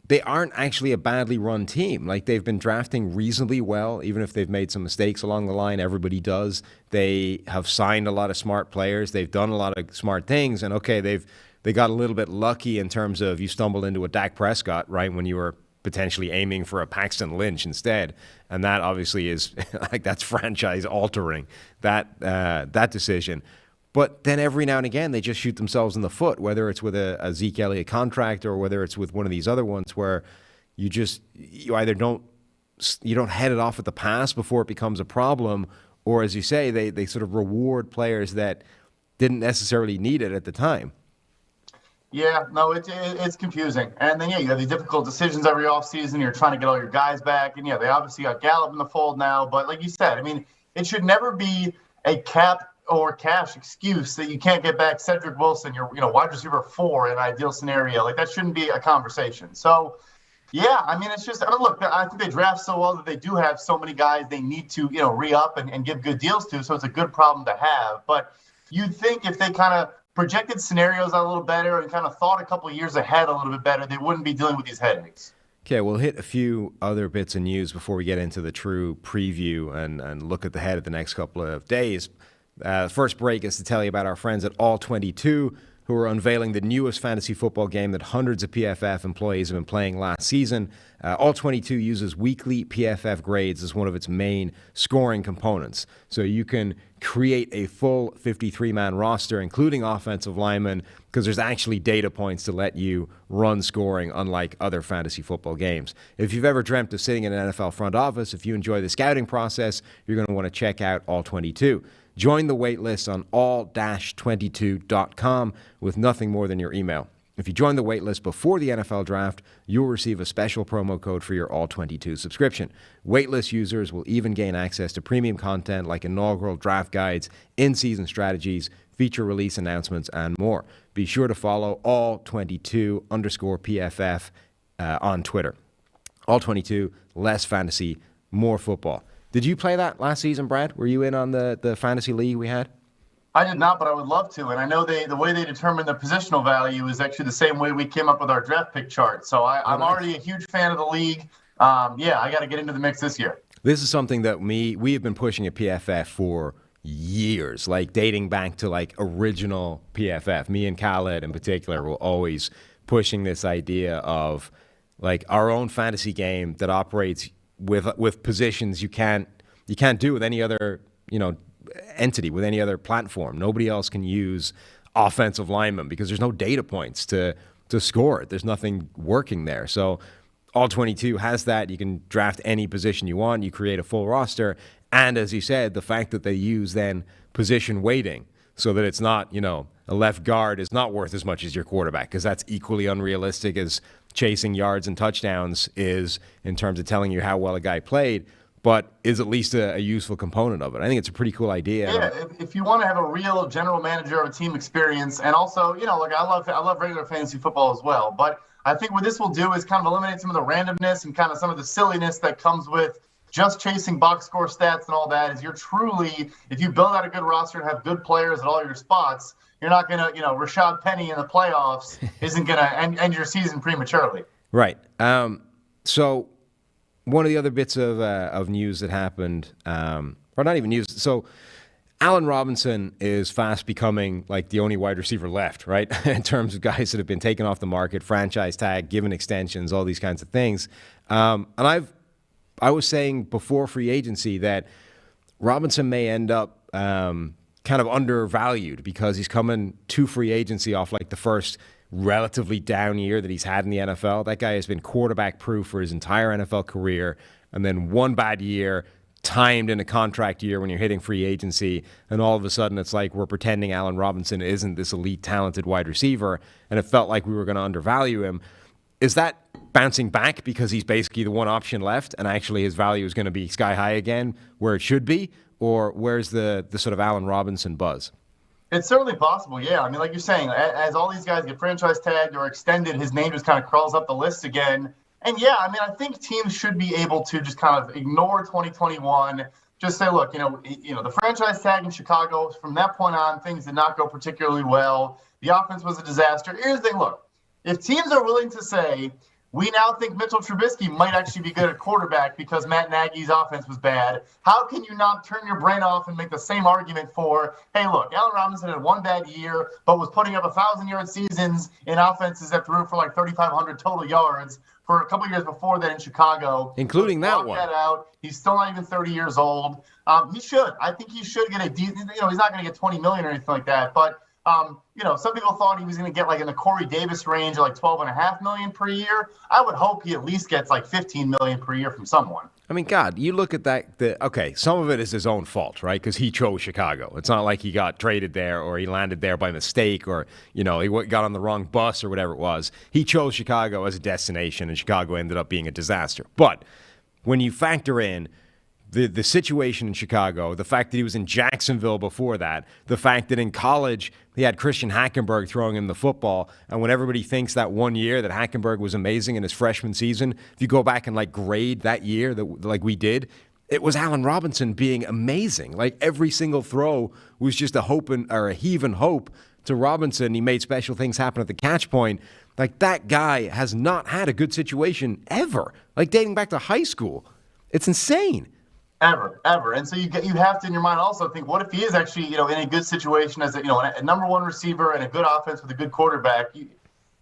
Speaker 8: they aren't actually a badly run team. Like they've been drafting reasonably well, even if they've made some mistakes along the line. Everybody does. They have signed a lot of smart players. They've done a lot of smart things. And okay, they got a little bit lucky in terms of you stumbled into a Dak Prescott, right, when you were potentially aiming for a Paxton Lynch instead. And that obviously is like that's franchise altering, that decision. But then every now and again, they just shoot themselves in the foot, whether it's with a Zeke Elliott contract or whether it's with one of these other ones where you either don't head it off at the pass before it becomes a problem, or as you say, they sort of reward players that didn't necessarily need it at the time.
Speaker 9: Yeah, no, it's confusing. And then, you have these difficult decisions every offseason. You're trying to get all your guys back. And, they obviously got Gallup in the fold now. But like you said, I mean, it should never be a cap or cash excuse that you can't get back Cedric Wilson, your wide receiver 4 in an ideal scenario. Like that shouldn't be a conversation. So, yeah, I mean, it's just, look, I think they draft so well that they do have so many guys they need to, re-up and give good deals to. So it's a good problem to have. But you'd think if they kind of projected scenarios a little better and kind of thought a couple of years ahead a little bit better, they wouldn't be dealing with these headaches.
Speaker 8: Okay, we'll hit a few other bits of news before we get into the true preview and look at the head of the next couple of days. First break is to tell you about our friends at All-22, who are unveiling the newest fantasy football game that hundreds of PFF employees have been playing last season. All-22 uses weekly PFF grades as one of its main scoring components. So you can create a full 53-man roster, including offensive linemen, because there's actually data points to let you run scoring, unlike other fantasy football games. If you've ever dreamt of sitting in an NFL front office, if you enjoy the scouting process, you're going to want to check out All-22. Join the wait list on all-22.com with nothing more than your email. If you join the wait list before the NFL draft, you'll receive a special promo code for your All-22 subscription. Waitlist users will even gain access to premium content like inaugural draft guides, in-season strategies, feature release announcements, and more. Be sure to follow All22_PFF on Twitter. All-22, less fantasy, more football. Did you play that last season, Brad? Were you in on the fantasy league we had?
Speaker 9: I did not, but I would love to. And I know the way they determine the positional value is actually the same way we came up with our draft pick chart. So I'm already a huge fan of the league. I got to get into the mix this year.
Speaker 8: This is something that we have been pushing at PFF for years, like dating back to like original PFF. Me and Khaled in particular were always pushing this idea of like our own fantasy game that operates with positions you can't do with any other entity, with any other platform. Nobody else can use offensive linemen because there's no data points to score it. There's nothing working there. So All-22 has that. You can draft any position you want. You create a full roster. And as you said, the fact that they use then position weighting so that it's not, a left guard is not worth as much as your quarterback, because that's equally unrealistic as chasing yards and touchdowns is in terms of telling you how well a guy played, but is at least a useful component of it. I think it's a pretty cool idea.
Speaker 9: Yeah, if you want to have a real general manager of a team experience, and also, I love regular fantasy football as well, but I think what this will do is kind of eliminate some of the randomness and kind of some of the silliness that comes with just chasing box score stats and all that. Is you're truly, if you build out a good roster and have good players at all your spots, you're not going to, Rashad Penny in the playoffs isn't going to end your season prematurely.
Speaker 8: Right. So one of the other bits of news that happened, or not even news, so Allen Robinson is fast becoming like the only wide receiver left, right? In terms of guys that have been taken off the market, franchise tag, given extensions, all these kinds of things. And I was saying before free agency that Robinson may end up kind of undervalued because he's coming to free agency off like the first relatively down year that he's had in the NFL. That guy has been quarterback proof for his entire NFL career, and then one bad year timed in a contract year when you're hitting free agency, and all of a sudden it's like we're pretending Allen Robinson isn't this elite talented wide receiver, and it felt like we were going to undervalue him. Is that bouncing back because he's basically the one option left and actually his value is going to be sky high again where it should be? Or where's the sort of Allen Robinson buzz?
Speaker 9: It's certainly possible, yeah. I mean, like you're saying, as all these guys get franchise tagged or extended, his name just kind of crawls up the list again. And yeah, I mean, I think teams should be able to just kind of ignore 2021. Just say, look, the franchise tag in Chicago, from that point on, things did not go particularly well. The offense was a disaster. Here's the thing, look, if teams are willing to say, we now think Mitchell Trubisky might actually be good at quarterback because Matt Nagy's offense was bad, how can you not turn your brain off and make the same argument for, hey, look, Allen Robinson had one bad year, but was putting up 1,000-yard seasons in offenses that threw for like 3,500 total yards for a couple years before that in Chicago.
Speaker 8: Including that one.
Speaker 9: That out. He's still not even 30 years old. He should. I think he should get a decent, he's not going to get $20 million or anything like that, but some people thought he was going to get like in the Corey Davis range of like $12.5 million per year. I would hope he at least gets like $15 million per year from someone.
Speaker 8: I mean, God, you look at that. Okay, some of it is his own fault, right? Because he chose Chicago. It's not like he got traded there or he landed there by mistake or, he got on the wrong bus or whatever it was. He chose Chicago as a destination, and Chicago ended up being a disaster. But when you factor in the situation in Chicago, the fact that he was in Jacksonville before that, the fact that in college he had Christian Hackenberg throwing him the football, and when everybody thinks that one year that Hackenberg was amazing in his freshman season, if you go back and like grade that year that like we did, it was Allen Robinson being amazing. Like every single throw was just a heave and hope to Robinson. He made special things happen at the catch point. Like that guy has not had a good situation ever, like dating back to high school. It's insane.
Speaker 9: Ever. And so you have to in your mind also think, what if he is actually, in a good situation as a number one receiver and a good offense with a good quarterback?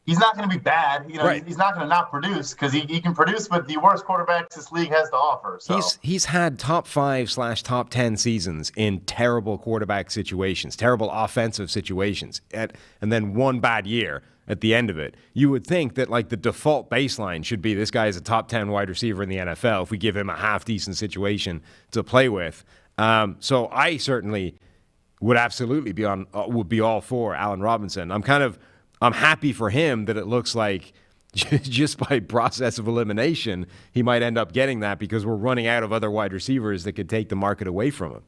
Speaker 9: He's not going to be bad.
Speaker 8: Right.
Speaker 9: He's not going to not produce because he can produce with the worst quarterbacks this league has to offer. So
Speaker 8: he's had top 5/top 10 seasons in terrible quarterback situations, terrible offensive situations, and then one bad year at the end of it. You would think that like the default baseline should be this guy is a top 10 wide receiver in the NFL if we give him a half-decent situation to play with. So I certainly would absolutely be all for Allen Robinson. I'm happy for him that it looks like just by process of elimination, he might end up getting that because we're running out of other wide receivers that could take the market away from him.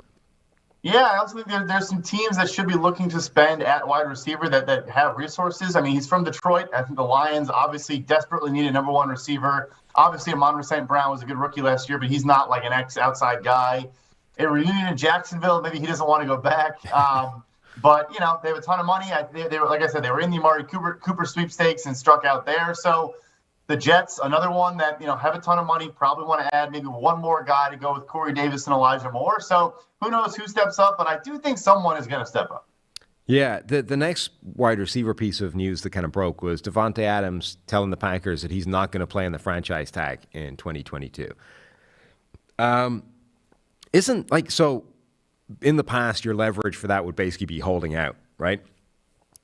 Speaker 9: Yeah, I also think there's some teams that should be looking to spend at wide receiver that have resources. I mean, he's from Detroit. I think the Lions obviously desperately need a number one receiver. Obviously, Amon-Ra St. Brown was a good rookie last year, but he's not like an outside guy. A reunion in Jacksonville, maybe he doesn't want to go back. But, they have a ton of money. They were, like I said, they were in the Amari Cooper sweepstakes and struck out there. So the Jets, another one that, have a ton of money, probably want to add maybe one more guy to go with Corey Davis and Elijah Moore. So who knows who steps up, but I do think someone is going to step up.
Speaker 8: Yeah, the next wide receiver piece of news that kind of broke was Davante Adams telling the Packers that he's not going to play on the franchise tag in 2022. So in the past, your leverage for that would basically be holding out, right?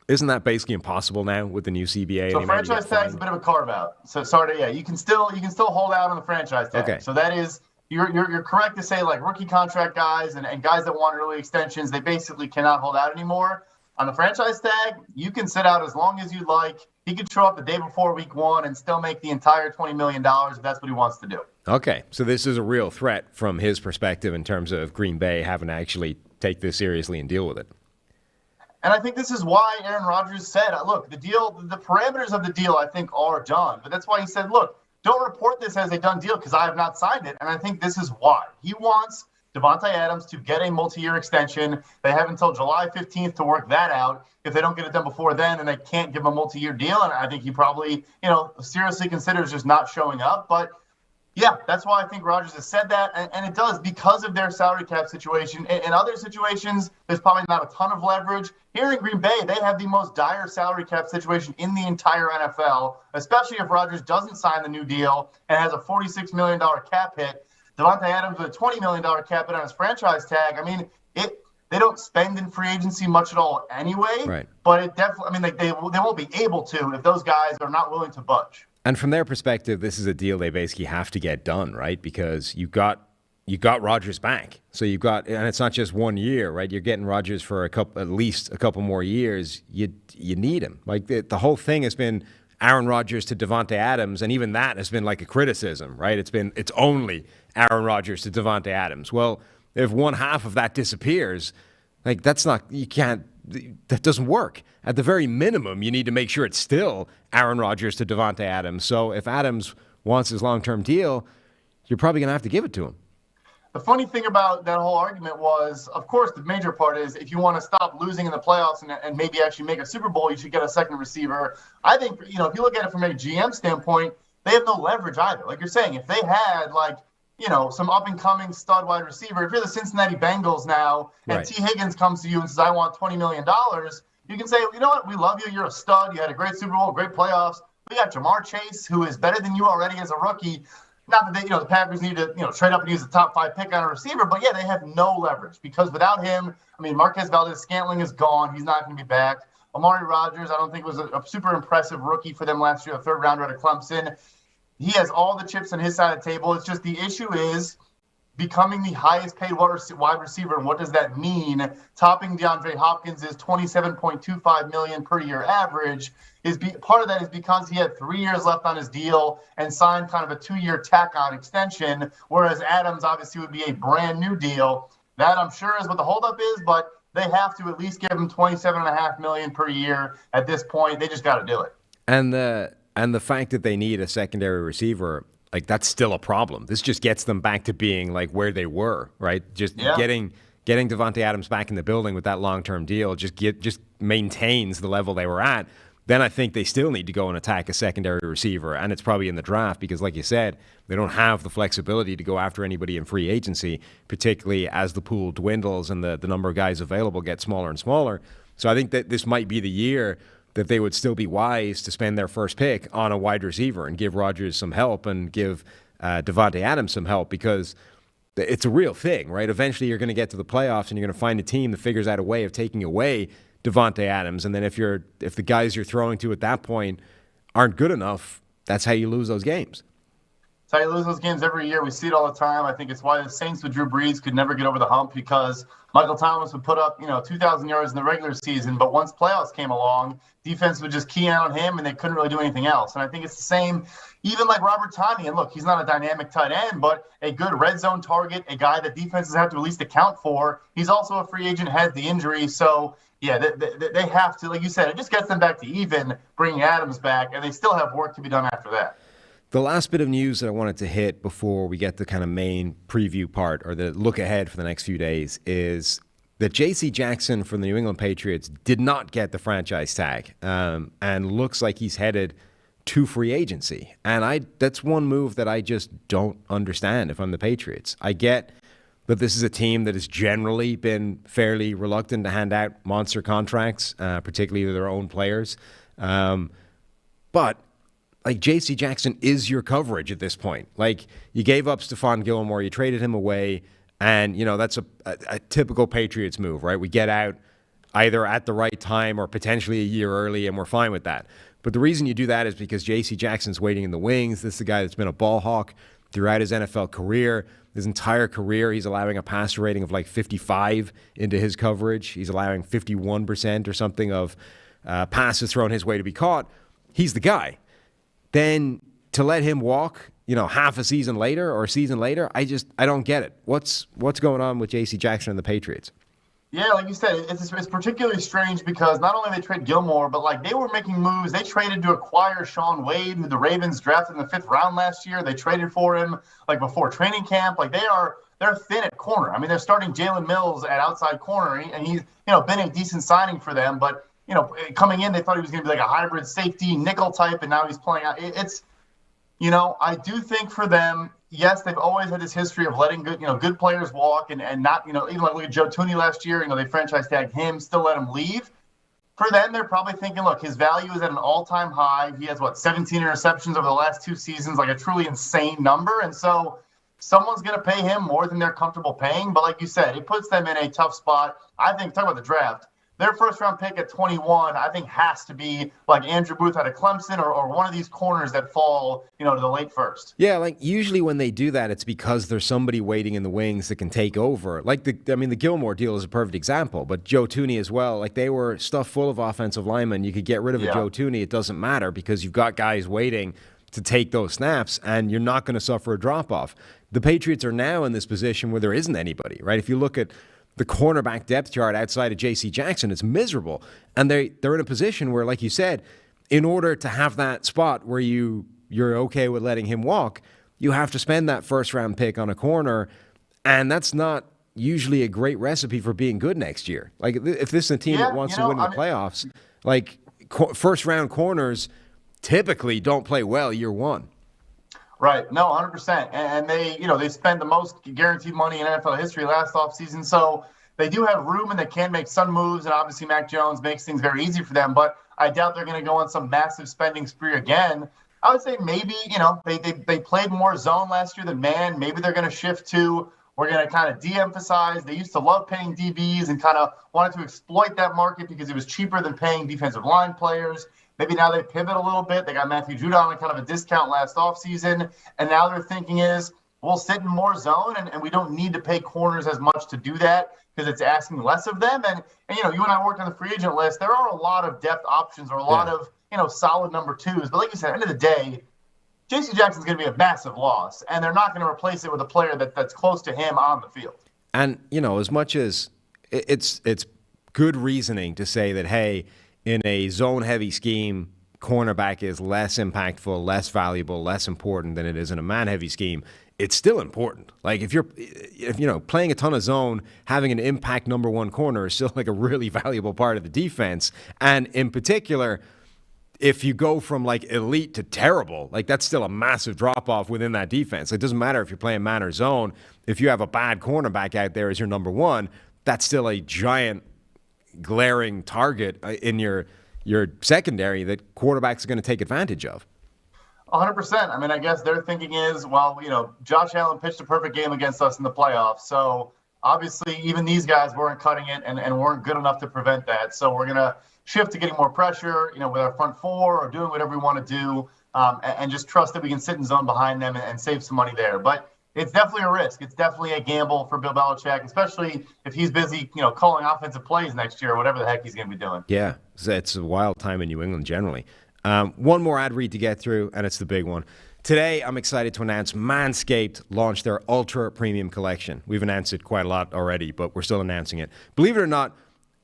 Speaker 8: Isn't that basically impossible now with the new CBA?
Speaker 9: So franchise tag's a bit of a carve out. So you can still hold out on the franchise tag.
Speaker 8: Okay.
Speaker 9: So that is you're correct to say like rookie contract guys and guys that want early extensions, they basically cannot hold out anymore. On the franchise tag, you can sit out as long as you like. He could show up the day before week one and still make the entire $20 million if that's what he wants to do.
Speaker 8: Okay, so this is a real threat from his perspective in terms of Green Bay having to actually take this seriously and deal with it.
Speaker 9: And I think this is why Aaron Rodgers said, look, the parameters of the deal I think are done. But that's why he said, look, don't report this as a done deal because I have not signed it. And I think this is why. He wants Davante Adams to get a multi-year extension. They have until July 15th to work that out. If they don't get it done before then, and they can't give him a multi-year deal, and I think he probably, seriously considers just not showing up. But yeah, that's why I think Rodgers has said that, and it does because of their salary cap situation. In other situations, there's probably not a ton of leverage. Here in Green Bay, they have the most dire salary cap situation in the entire NFL, especially if Rodgers doesn't sign the new deal and has a $46 million cap hit. Davante Adams with a $20 million cap hit on his franchise tag. I mean, They don't spend in free agency much at all anyway.
Speaker 8: Right.
Speaker 9: But it definitely, I mean, like they won't be able to if those guys are not willing to budge.
Speaker 8: And from their perspective, this is a deal they basically have to get done, right? Because you got Rodgers back. So you've got, and it's not just 1 year, right? You're getting Rodgers for at least a couple more years. You need him. Like the whole thing has been Aaron Rodgers to Davante Adams, and even that has been like a criticism, right? It's only Aaron Rodgers to Davante Adams. Well, if one half of that disappears, like that doesn't work. At the very minimum, you need to make sure it's still Aaron Rodgers to Davante Adams. So if Adams wants his long-term deal, you're probably going to have to give it to him.
Speaker 9: The funny thing about that whole argument was, of course, the major part is if you want to stop losing in the playoffs and maybe actually make a Super Bowl, you should get a second receiver. I think, if you look at it from a GM standpoint, they have no leverage either. Like you're saying, if they had some up-and-coming stud wide receiver, if you're the Cincinnati Bengals now and
Speaker 8: Right.
Speaker 9: T. Higgins comes to you and says, I want $20 million, you can say, you know what, we love you, you're a stud, you had a great Super Bowl, great playoffs. We got Jamar Chase, who is better than you already as a rookie. Not that the Packers need to, trade up and use the top 5 pick on a receiver, but yeah, they have no leverage because without him, I mean, Marquez Valdez-Scantling is gone. He's not going to be back. Amari Rodgers, I don't think was a super impressive rookie for them last year, a third rounder out of Clemson. He has all the chips on his side of the table. It's just the issue is becoming the highest paid wide receiver. And what does that mean? Topping DeAndre Hopkins' $27.25 million per year average. Part of that is because he had 3 years left on his deal and signed kind of a 2-year tack-on extension, whereas Adams obviously would be a brand new deal. That I'm sure is what the holdup is, but they have to at least give him $27.5 million per year at this point. They just got to do it.
Speaker 8: And the fact that they need a secondary receiver, like that's still a problem. This just gets them back to being like where they were, right? Getting Davante Adams back in the building with that long-term deal just maintains the level they were at. Then I think they still need to go and attack a secondary receiver, and it's probably in the draft because, like you said, they don't have the flexibility to go after anybody in free agency, particularly as the pool dwindles and the number of guys available get smaller and smaller. So I think that this might be the year that they would still be wise to spend their first pick on a wide receiver and give Rodgers some help and give Davante Adams some help because it's a real thing, right? Eventually you're going to get to the playoffs and you're going to find a team that figures out a way of taking away Davante Adams, and then if the guys you're throwing to at that point aren't good enough, that's how you lose those games.
Speaker 9: That's how you lose those games every year. We see it all the time. I think it's why the Saints with Drew Brees could never get over the hump because Michael Thomas would put up 2,000 yards in the regular season, but once playoffs came along, defense would just key in on him and they couldn't really do anything else. And I think it's the same, even like Robert Tonyan. And look, he's not a dynamic tight end, but a good red zone target, a guy that defenses have to at least account for. He's also a free agent, has the injury, so yeah, they have to, like you said, it just gets them back to even, bringing Adams back, and they still have work to be done after that.
Speaker 8: The last bit of news that I wanted to hit before we get the kind of main preview part or the look ahead for the next few days is that J.C. Jackson from the New England Patriots did not get the franchise tag and looks like he's headed to free agency. And that's one move that I just don't understand if I'm the Patriots. I get that this is a team that has generally been fairly reluctant to hand out monster contracts, particularly to their own players. But like J.C. Jackson is your coverage at this point. Like you gave up Stephon Gilmore, you traded him away, and that's a typical Patriots move, right? We get out either at the right time or potentially a year early, and we're fine with that. But the reason you do that is because J.C. Jackson's waiting in the wings. This is a guy that's been a ball hawk throughout his NFL career. His entire career, he's allowing a passer rating of like 55 into his coverage. He's allowing 51% or something of passes thrown his way to be caught. He's the guy. Then to let him walk, half a season later or a season later, I don't get it. What's going on with J.C. Jackson and the Patriots?
Speaker 9: Yeah, like you said, it's particularly strange because not only they trade Gilmore, but like they were making moves. They traded to acquire Sean Wade, who the Ravens drafted in the 5th round last year. They traded for him like before training camp. Like they're thin at corner. I mean, they're starting Jalen Mills at outside corner, and he's been a decent signing for them. But coming in, they thought he was going to be like a hybrid safety nickel type, and now he's playing out. I do think for them, yes, they've always had this history of letting good players walk and not, even like look at Joe Tooney last year, they franchise tagged him, still let him leave. For them, they're probably thinking, look, his value is at an all-time high. He has, 17 interceptions over the last 2 seasons, like a truly insane number. And so someone's going to pay him more than they're comfortable paying. But like you said, it puts them in a tough spot. I think, talking about the draft, their first-round pick at 21, I think, has to be like Andrew Booth out of Clemson or one of these corners that fall, to the late first.
Speaker 8: Yeah, like usually when they do that, it's because there's somebody waiting in the wings that can take over. Like the Gilmore deal is a perfect example, but Joe Thuney as well. Like they were stuffed full of offensive linemen. You could get rid of a Joe Thuney. It doesn't matter because you've got guys waiting to take those snaps, and you're not going to suffer a drop-off. The Patriots are now in this position where there isn't anybody, right? If you look at the cornerback depth chart outside of J.C. Jackson, it's miserable. And they're in a position where, like you said, in order to have that spot where you're okay with letting him walk, you have to spend that first-round pick on a corner, and that's not usually a great recipe for being good next year. Like, if this is a team that wants to win the playoffs, like, first-round corners typically don't play well year one.
Speaker 9: Right. No, 100%. And they spend the most guaranteed money in NFL history last offseason. So they do have room and they can make some moves. And obviously Mac Jones makes things very easy for them. But I doubt they're going to go on some massive spending spree again. I would say maybe, they played more zone last year than man. Maybe they're going to shift to, we're going to kind of de-emphasize. They used to love paying DBs and kind of wanted to exploit that market because it was cheaper than paying defensive line players. Maybe now they pivot a little bit. They got Matthew Judon on kind of a discount last offseason. And now their thinking is, we'll sit in more zone, and we don't need to pay corners as much to do that because it's asking less of them. And you and I worked on the free agent list. There are a lot of depth options or a lot of, solid number twos. But like you said, at the end of the day, J.C. Jackson's going to be a massive loss, and they're not going to replace it with a player that's close to him on the field.
Speaker 8: And, as much as it's good reasoning to say that, hey, in a zone-heavy scheme, cornerback is less impactful, less valuable, less important than it is in a man-heavy scheme. It's still important. Like if playing a ton of zone, having an impact number one corner is still like a really valuable part of the defense. And in particular, if you go from like elite to terrible, like that's still a massive drop-off within that defense. It doesn't matter if you're playing man or zone. If you have a bad cornerback out there as your number one, that's still a giant glaring target in your secondary that quarterbacks are going to take advantage of.
Speaker 9: 100%. I mean, I guess their thinking is, well, Josh Allen pitched a perfect game against us in the playoffs. So obviously even these guys weren't cutting it and weren't good enough to prevent that. So we're going to shift to getting more pressure, with our front four or doing whatever we want to do and just trust that we can sit in zone behind them and save some money there. But it's definitely a risk. It's definitely a gamble for Bill Belichick, especially if he's busy, calling offensive plays next year or whatever the heck he's going to be doing. Yeah,
Speaker 8: it's a wild time in New England generally. One more ad read to get through, and it's the big one. Today, I'm excited to announce Manscaped launched their Ultra Premium Collection. We've announced it quite a lot already, but we're still announcing it. Believe it or not,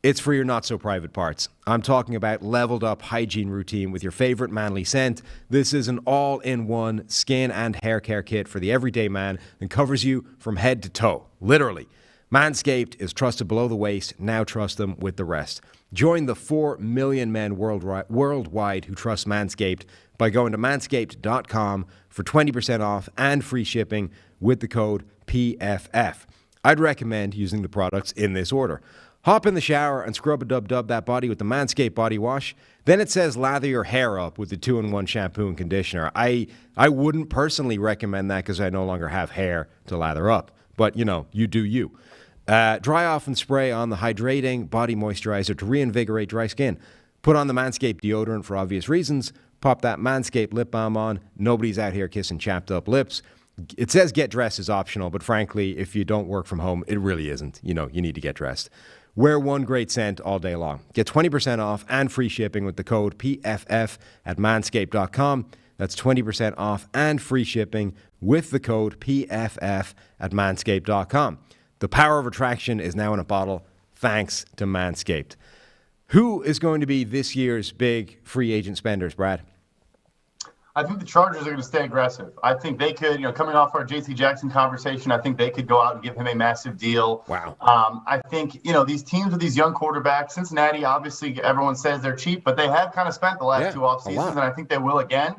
Speaker 8: it's for your not-so-private parts. I'm talking about leveled-up hygiene routine with your favorite manly scent. This is an all-in-one skin and hair care kit for the everyday man and covers you from head to toe, literally. Manscaped is trusted below the waist. Now trust them with the rest. Join the 4 million men worldwide who trust Manscaped by going to manscaped.com for 20% off and free shipping with the code PFF. I'd recommend using the products in this order. Hop in the shower and scrub a dub that body with the Manscaped body wash. Then it says lather your hair up with the 2-in-1 shampoo and conditioner. I wouldn't personally recommend that because I no longer have hair to lather up. But, you do you. Dry off and spray on the hydrating body moisturizer to reinvigorate dry skin. Put on the Manscaped deodorant for obvious reasons. Pop that Manscaped lip balm on. Nobody's out here kissing chapped up lips. It says get dressed is optional, but frankly, if you don't work from home, it really isn't. You need to get dressed. Wear one great scent all day long. Get 20% off and free shipping with the code PFF at manscaped.com. That's 20% off and free shipping with the code PFF at manscaped.com. The power of attraction is now in a bottle thanks to Manscaped. Who is going to be this year's big free agent spenders, Brad?
Speaker 9: I think the Chargers are going to stay aggressive. I think they could, coming off our J.C. Jackson conversation, I think they could go out and give him a massive deal.
Speaker 8: Wow.
Speaker 9: I think, these teams with these young quarterbacks, Cincinnati, obviously everyone says they're cheap, but they have kind of spent the last 2 off seasons, and I think they will again.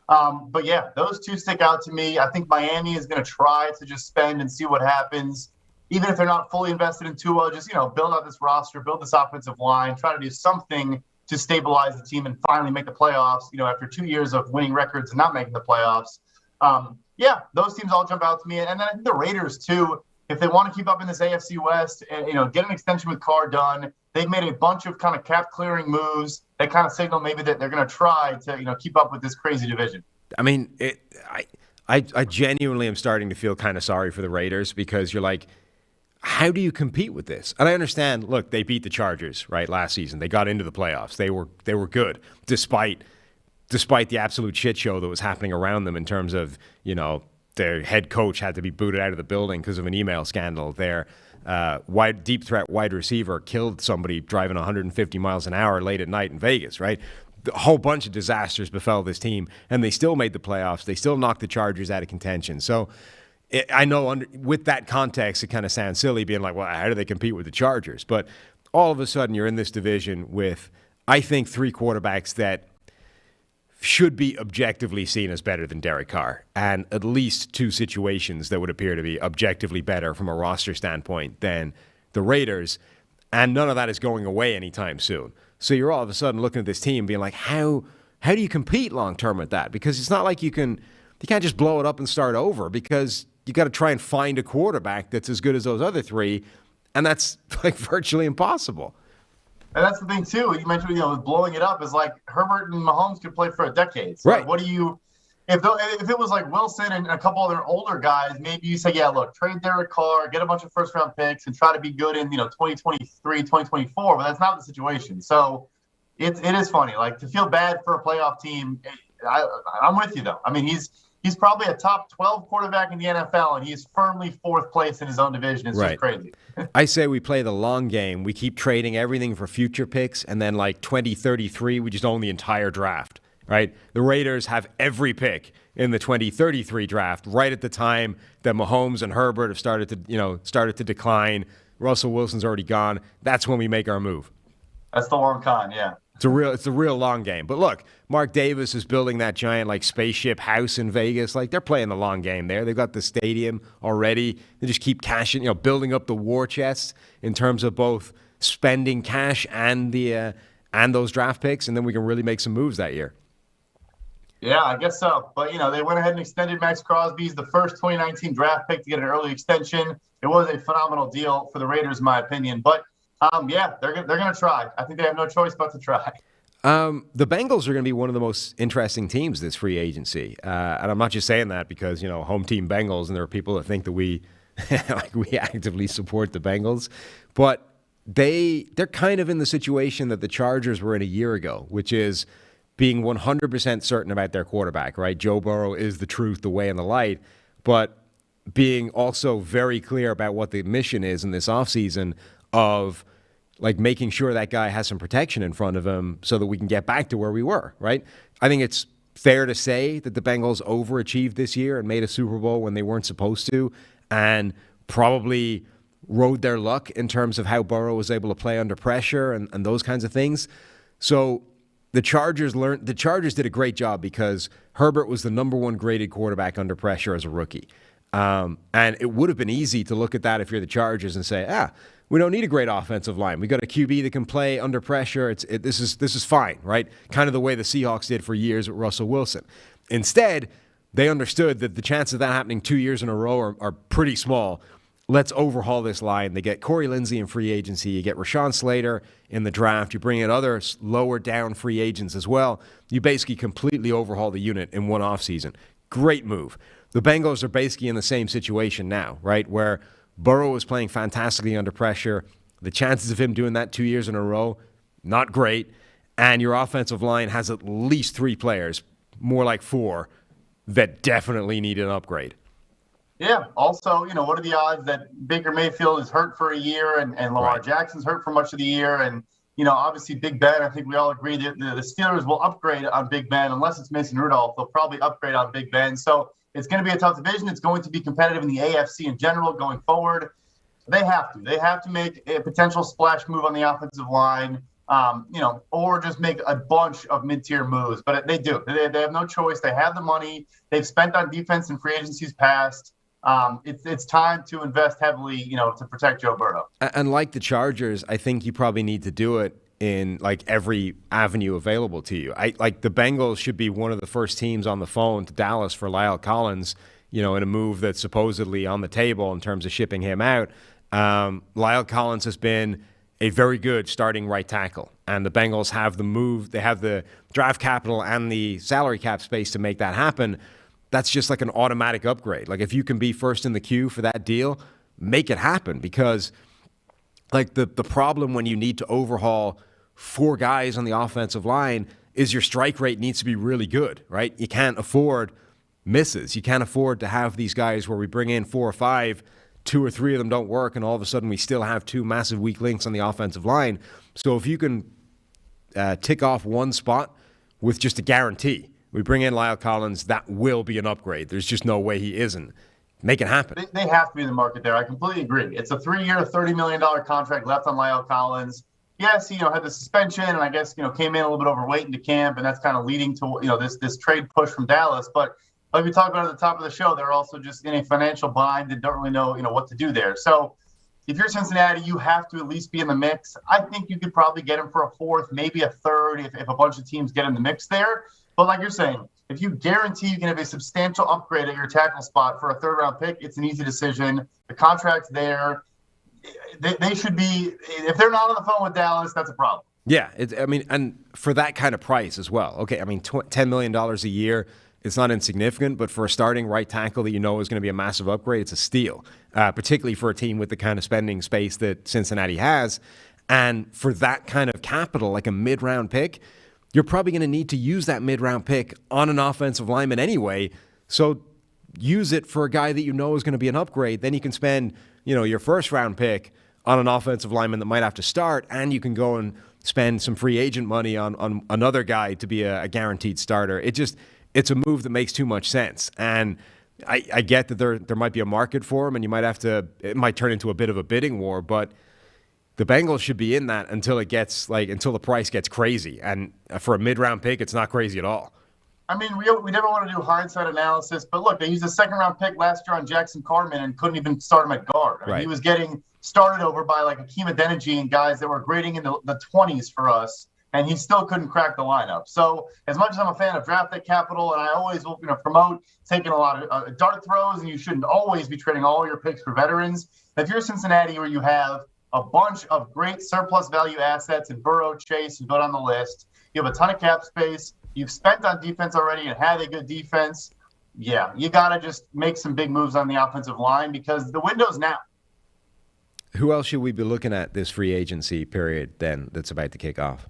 Speaker 9: But yeah, those two stick out to me. I think Miami is going to try to just spend and see what happens. Even if they're not fully invested in Tua, just, build out this roster, build this offensive line, try to do something to stabilize the team and finally make the playoffs, after 2 years of winning records and not making the playoffs. yeah, those teams all jump out to me. And then I think the Raiders, too, if they want to keep up in this AFC West and, get an extension with Carr done, they've made a bunch of kind of cap-clearing moves that kind of signal maybe that they're going to try to, keep up with this crazy division.
Speaker 8: I mean, I genuinely am starting to feel kind of sorry for the Raiders because you're like, how do you compete with this? And I understand, look, they beat the Chargers, right, last season. They got into the playoffs. They were good despite the absolute shit show that was happening around them in terms of, their head coach had to be booted out of the building because of an email scandal. Their deep threat wide receiver killed somebody driving 150 miles an hour late at night in Vegas, right? A whole bunch of disasters befell this team, and they still made the playoffs. They still knocked the Chargers out of contention. So I know with that context, it kind of sounds silly being like, well, how do they compete with the Chargers? But all of a sudden, you're in this division with, I think, 3 quarterbacks that should be objectively seen as better than Derek Carr, and at least 2 situations that would appear to be objectively better from a roster standpoint than the Raiders, and none of that is going away anytime soon. So you're all of a sudden looking at this team being like, how do you compete long-term with that? Because it's not like you can't just blow it up and start over, because you got to try and find a quarterback that's as good as those other 3, and that's like virtually impossible.
Speaker 9: And that's the thing, too. You mentioned, with blowing it up is like Herbert and Mahomes could play for a decade. So
Speaker 8: right.
Speaker 9: What do you – if it was like Wilson and a couple other older guys, maybe you say, yeah, look, trade Derek Carr, get a bunch of first-round picks, and try to be good in, 2023, 2024. But that's not the situation. So it is funny. Like, to feel bad for a playoff team, I'm with you, though. I mean, he's probably a top 12 quarterback in the NFL, and he's firmly 4th place in his own division. It's just crazy.
Speaker 8: I say we play the long game. We keep trading everything for future picks, and then like 2033, we just own the entire draft, right? The Raiders have every pick in the 2033 draft right at the time that Mahomes and Herbert have started to decline. Russell Wilson's already gone. That's when we make our move.
Speaker 9: That's the long con, yeah.
Speaker 8: It's a real long game. But look, Mark Davis is building that giant spaceship house in Vegas. Like, they're playing the long game there. They've got the stadium already. They just keep cashing, building up the war chest in terms of both spending cash and those draft picks, and then we can really make some moves that year.
Speaker 9: Yeah, I guess so. But, they went ahead and extended Max Crosby. He's the first 2019 draft pick to get an early extension. It was a phenomenal deal for the Raiders, in my opinion. But yeah, they're going to try. I think they have no choice but to try.
Speaker 8: The Bengals are going to be one of the most interesting teams this free agency. And I'm not just saying that because, home team Bengals, and there are people that think that we actively support the Bengals. But they're kind of in the situation that the Chargers were in a year ago, which is being 100% certain about their quarterback, right? Joe Burrow is the truth, the way, and the light. But being also very clear about what the mission is in this offseason of making sure that guy has some protection in front of him so that we can get back to where we were, right? I think it's fair to say that the Bengals overachieved this year and made a Super Bowl when they weren't supposed to, and probably rode their luck in terms of how Burrow was able to play under pressure and those kinds of things. So the Chargers did a great job because Herbert was the number 1 graded quarterback under pressure as a rookie. And it would have been easy to look at that if you're the Chargers and say, we don't need a great offensive line. We got a QB that can play under pressure. This is fine, right? Kind of the way the Seahawks did for years with Russell Wilson. Instead, they understood that the chances of that happening 2 years in a row are pretty small. Let's overhaul this line. They get Corey Lindsey in free agency. You get Rashawn Slater in the draft. You bring in other lower down free agents as well. You basically completely overhaul the unit in one offseason. Great move. The Bengals are basically in the same situation now, right, where Burrow is playing fantastically under pressure. The chances of him doing that 2 years in a row, not great. And your offensive line has at least 3 players, more like 4, that definitely need an upgrade.
Speaker 9: Yeah. Also, what are the odds that Baker Mayfield is hurt for a year and Lamar Jackson's hurt for much of the year? And, obviously Big Ben, I think we all agree that the Steelers will upgrade on Big Ben. Unless it's Mason Rudolph, they'll probably upgrade on Big Ben. So it's going to be a tough division. It's going to be competitive in the AFC in general going forward. They have to. They have to make a potential splash move on the offensive line, or just make a bunch of mid-tier moves. But they do. They have no choice. They have the money. They've spent on defense in free agencies past. It's time to invest heavily, to protect Joe Burrow.
Speaker 8: And like the Chargers, I think you probably need to do it in every avenue available to you. The Bengals should be one of the first teams on the phone to Dallas for La'el Collins in a move that's supposedly on the table in terms of shipping him out. Lyle Collins has been a very good starting right tackle, and the Bengals have they have the draft capital and the salary cap space to make that happen. That's just like an automatic upgrade. Like, if you can be first in the queue for that deal, make it happen, because like the problem when you need to overhaul 4 guys on the offensive line is your strike rate needs to be really good, right? You can't afford misses. You can't afford to have these guys where we bring in 4 or 5, 2 or 3 of them don't work, and all of a sudden we still have 2 massive weak links on the offensive line. So if you can tick off one spot with just a guarantee, we bring in Lyle Collins, that will be an upgrade. There's just no way he isn't. Make it happen.
Speaker 9: They have to be in the market there. I completely agree. It's a 3-year, $30 million contract left on Lyle Collins. Yes, he had the suspension, and I guess came in a little bit overweight into camp, and that's kind of leading to this trade push from Dallas. But like we talked about at the top of the show, they're also just in a financial bind and don't really know what to do there. So if you're Cincinnati, you have to at least be in the mix. I think you could probably get him for a 4th, maybe a 3rd if a bunch of teams get in the mix there. But like you're saying, if you guarantee you can have a substantial upgrade at your tackle spot for a 3rd-round pick, it's an easy decision. The contract's there. They should be – if they're not on the phone with Dallas, that's a problem.
Speaker 8: Yeah, and for that kind of price as well. Okay, $10 million a year, it's not insignificant, but for a starting right tackle that is going to be a massive upgrade, it's a steal, particularly for a team with the kind of spending space that Cincinnati has. And for that kind of capital, like a mid-round pick, you're probably going to need to use that mid-round pick on an offensive lineman anyway. So use it for a guy that is going to be an upgrade. Then you can spend, your first-round pick on an offensive lineman that might have to start, and you can go and spend some free agent money on another guy to be a guaranteed starter. It's a move that makes too much sense. And I get that there might be a market for him, and it might turn into a bit of a bidding war, but the Bengals should be in that until the price gets crazy. And for a mid-round pick, it's not crazy at all.
Speaker 9: I mean, we never want to do hindsight analysis, but look, they used a 2nd-round pick last year on Jackson Cartman and couldn't even start him at guard. I mean, He was getting started over by like Akeem Adeniji and guys that were grading in the 20s for us, and he still couldn't crack the lineup. So as much as I'm a fan of draft that capital, and I always will promote taking a lot of dart throws, and you shouldn't always be trading all your picks for veterans. If you're Cincinnati, where you have a bunch of great surplus value assets in Burrow, Chase, and go down the list, you have a ton of cap space, you've spent on defense already and had a good defense, yeah, you got to just make some big moves on the offensive line because the window's now.
Speaker 8: Who else should we be looking at this free agency period then that's about to kick off?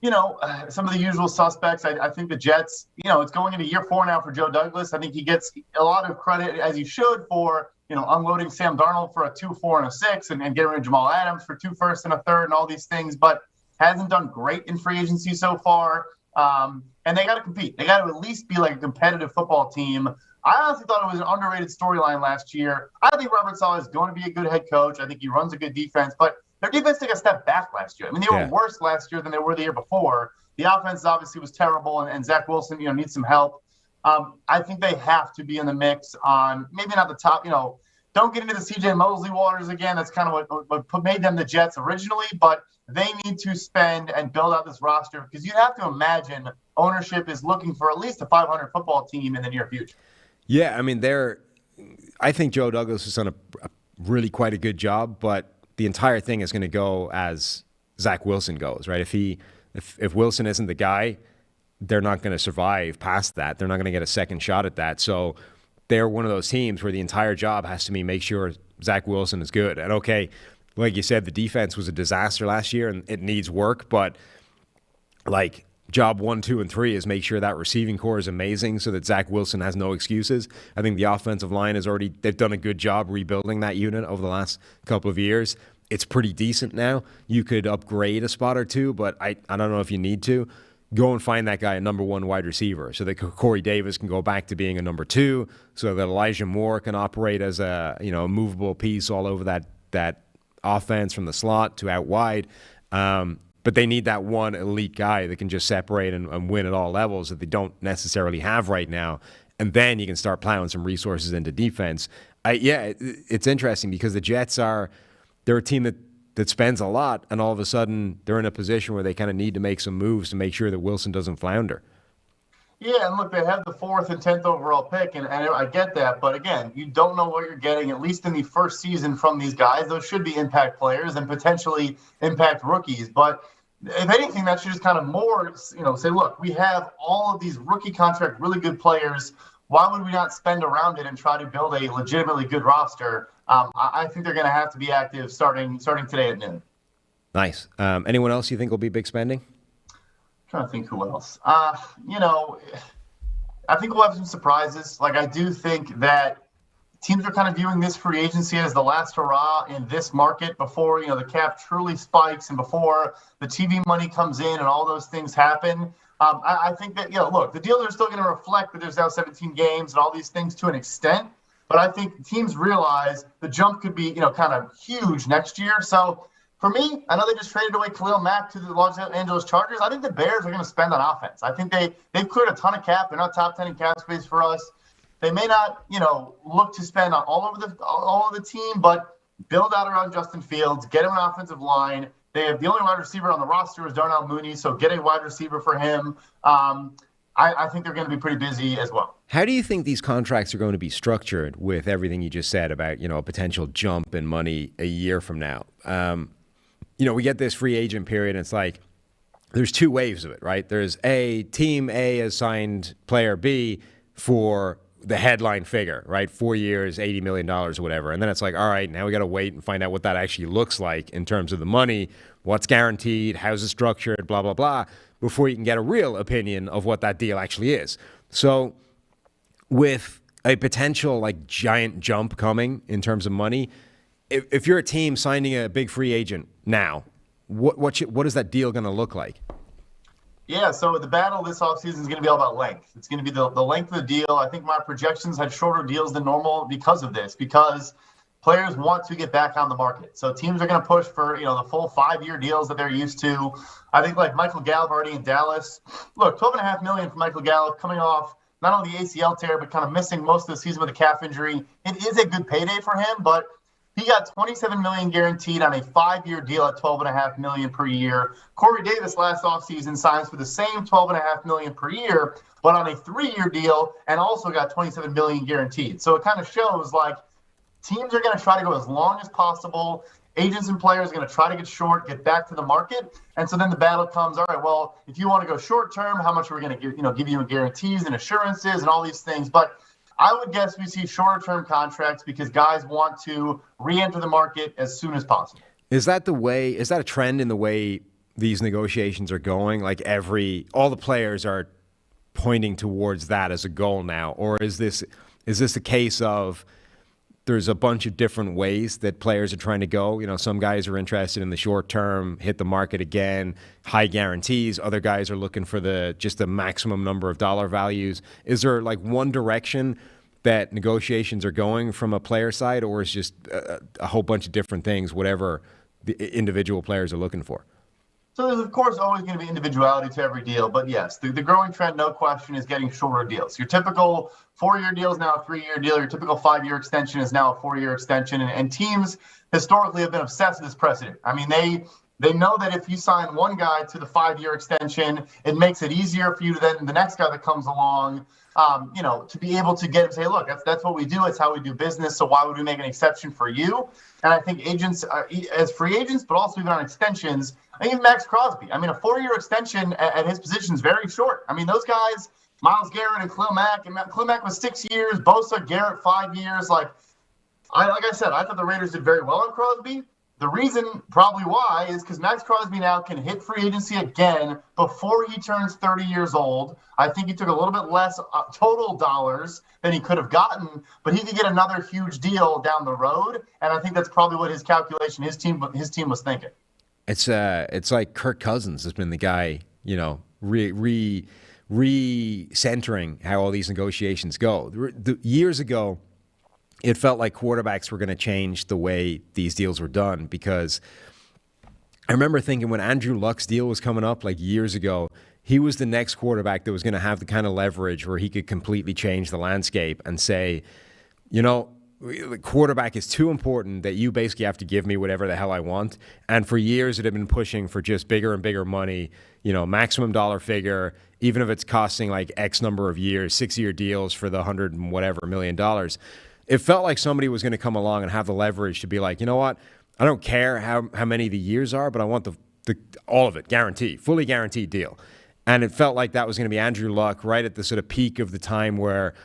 Speaker 9: Some of the usual suspects. I think the Jets, it's going into year 4 now for Joe Douglas. I think he gets a lot of credit, as he should, for, unloading Sam Darnold for a 2, 4, and a 6 and getting rid of Jamal Adams for 2 firsts and a 3rd and all these things, but hasn't done great in free agency so far. And they got to compete. They got to at least be like a competitive football team. I honestly thought it was an underrated storyline last year. I think Robert Saleh is going to be a good head coach. I think he runs a good defense, but their defense took a step back last year. I mean, they were worse last year than they were the year before. The offense obviously was terrible, and Zach Wilson, needs some help. I think they have to be in the mix on maybe not the top, don't get into the CJ Mosley waters again. That's kind of what made them the Jets originally, but they need to spend and build out this roster because you have to imagine ownership is looking for at least a 500 football team in the near future. Yeah,
Speaker 8: I mean, I think Joe Douglas has done a really quite a good job, but the entire thing is going to go as Zach Wilson goes, right? If Wilson isn't the guy, they're not going to survive past that. They're not going to get a second shot at that. So they're one of those teams where the entire job has to be make sure Zach Wilson is good. And okay, like you said, the defense was a disaster last year and it needs work, but like job 1, 2, and 3 is make sure that receiving core is amazing so that Zach Wilson has no excuses. I think the offensive line they've done a good job rebuilding that unit over the last couple of years. It's pretty decent now. You could upgrade a spot or two, but I don't know if you need to. Go and find that guy a number 1 wide receiver so that Corey Davis can go back to being a number 2 so that Elijah Moore can operate as a movable piece all over that offense from the slot to out wide. But they need that one elite guy that can just separate and win at all levels that they don't necessarily have right now. And then you can start plowing some resources into defense. It's interesting because the Jets they're a team that spends a lot, and all of a sudden they're in a position where they kind of need to make some moves to make sure that Wilson doesn't flounder.
Speaker 9: Yeah, and look, they have the 4th and 10th overall pick, and I get that. But again, you don't know what you're getting, at least in the first season from these guys. Those should be impact players and potentially impact rookies. But if anything, that should just kind of more, say, look, we have all of these rookie contract, really good players. Why would we not spend around it and try to build a legitimately good roster? I think they're going to have to be active starting today at noon.
Speaker 8: Nice. Anyone else you think will be big spending?
Speaker 9: Trying to think who else. I think we'll have some surprises. Like, I do think that teams are kind of viewing this free agency as the last hurrah in this market before, the cap truly spikes and before the TV money comes in and all those things happen. I think that, look, the deals are still going to reflect that there's now 17 games and all these things to an extent. But I think teams realize the jump could be, kind of huge next year. So, for me, I know they just traded away Khalil Mack to the Los Angeles Chargers. I think the Bears are going to spend on offense. I think they've cleared a ton of cap. They're not top 10 in cap space for us. They may not, look to spend on all over the team, but build out around Justin Fields, get him an offensive line. They have the only wide receiver on the roster is Darnell Mooney, so get a wide receiver for him. I think they're going to be pretty busy as well.
Speaker 8: How do you think these contracts are going to be structured with everything you just said about, a potential jump in money a year from now? We get this free agent period, and it's like there's two waves of it, right? There's team A has signed player B for the headline figure, right? 4 years, $80 million or whatever. And then it's like, all right, now we got to wait and find out what that actually looks like in terms of the money, what's guaranteed, how's it structured, blah, blah, blah, before you can get a real opinion of what that deal actually is. So with a potential giant jump coming in terms of money, if you're a team signing a big free agent now, what is that deal going to look like?
Speaker 9: Yeah, so the battle this offseason is going to be all about length. It's going to be the length of the deal. I think my projections had shorter deals than normal because of this, because players want to get back on the market. So teams are going to push for, the full 5-year deals that they're used to. I think Michael Gallup already in Dallas. Look, $12.5 million for Michael Gallup coming off not only the ACL tear, but kind of missing most of the season with a calf injury. It is a good payday for him, but he got $27 million guaranteed on a 5-year deal at $12.5 million per year. Corey Davis last offseason signs for the same $12.5 million per year, but on a 3-year deal, and also got $27 million guaranteed. So it kind of shows teams are going to try to go as long as possible. Agents and players are going to try to get short, get back to the market. And so then the battle comes, all right, well, if you want to go short term, how much are we going to give you in guarantees and assurances and all these things. But I would guess we see shorter term contracts because guys want to re-enter the market as soon as possible. Is that
Speaker 8: a trend in the way these negotiations are going? All the players are pointing towards that as a goal now? Or is this a case of there's a bunch of different ways that players are trying to go? Some guys are interested in the short term, hit the market again, high guarantees. Other guys are looking for just the maximum number of dollar values. Is there one direction that negotiations are going from a player side, or is just a whole bunch of different things, whatever the individual players are looking for?
Speaker 9: So there's, of course, always going to be individuality to every deal. But, yes, the growing trend, no question, is getting shorter deals. Your typical 4-year deal is now a 3-year deal. Your typical 5-year extension is now a 4-year extension. And teams historically have been obsessed with this precedent. I mean, they know that if you sign one guy to the 5-year extension, it makes it easier for you to then the next guy that comes along, to be able to get him say, look, that's what we do. It's how we do business. So why would we make an exception for you? And I think agents, as free agents, but also even on extensions, I think Max Crosby. I mean, a 4-year extension at his position is very short. I mean, those guys, Myles Garrett and Khalil Mack, Khalil Mack was 6 years, Bosa, Garrett, 5 years. Like I said, I thought the Raiders did very well on Crosby. The reason probably why is because Max Crosby now can hit free agency again before he turns 30 years old. I think he took a little bit less total dollars than he could have gotten, but he could get another huge deal down the road. And I think that's probably what his calculation, his team was thinking. It's
Speaker 8: like Kirk Cousins has been the guy, re-centering how all these negotiations go. Years ago, it felt like quarterbacks were going to change the way these deals were done, because I remember thinking when Andrew Luck's deal was coming up years ago, he was the next quarterback that was going to have the kind of leverage where he could completely change the landscape and say, the quarterback is too important that you basically have to give me whatever the hell I want. And for years, it had been pushing for just bigger and bigger money, maximum dollar figure, even if it's costing like X number of years, 6-year deals for the $100 and whatever $1 million. It felt like somebody was going to come along and have the leverage to be like, you know what? I don't care how many the years are, but I want the all of it, guaranteed, fully guaranteed deal. And it felt like that was going to be Andrew Luck right at the sort of peak of the time where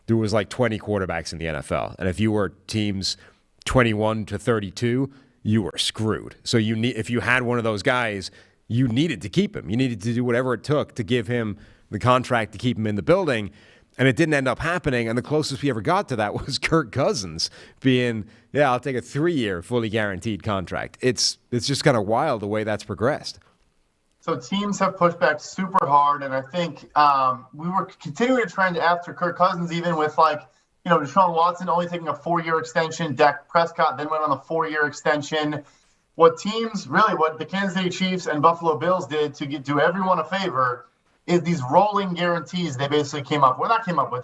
Speaker 8: there was like 20 quarterbacks in the NFL. And if you were teams 21 to 32, you were screwed. So if you had one of those guys, you needed to keep him. You needed to do whatever it took to give him the contract to keep him in the building. And it didn't end up happening. And the closest we ever got to that was Kirk Cousins being, I'll take a 3-year fully guaranteed contract. It's just kind of wild the way that's progressed.
Speaker 9: So teams have pushed back super hard, and I think we were continuing to trend after Kirk Cousins, even with Deshaun Watson only taking a 4-year extension. Dak Prescott then went on a 4-year extension. What the Kansas City Chiefs and Buffalo Bills did to do everyone a favor is these rolling guarantees they basically came up with.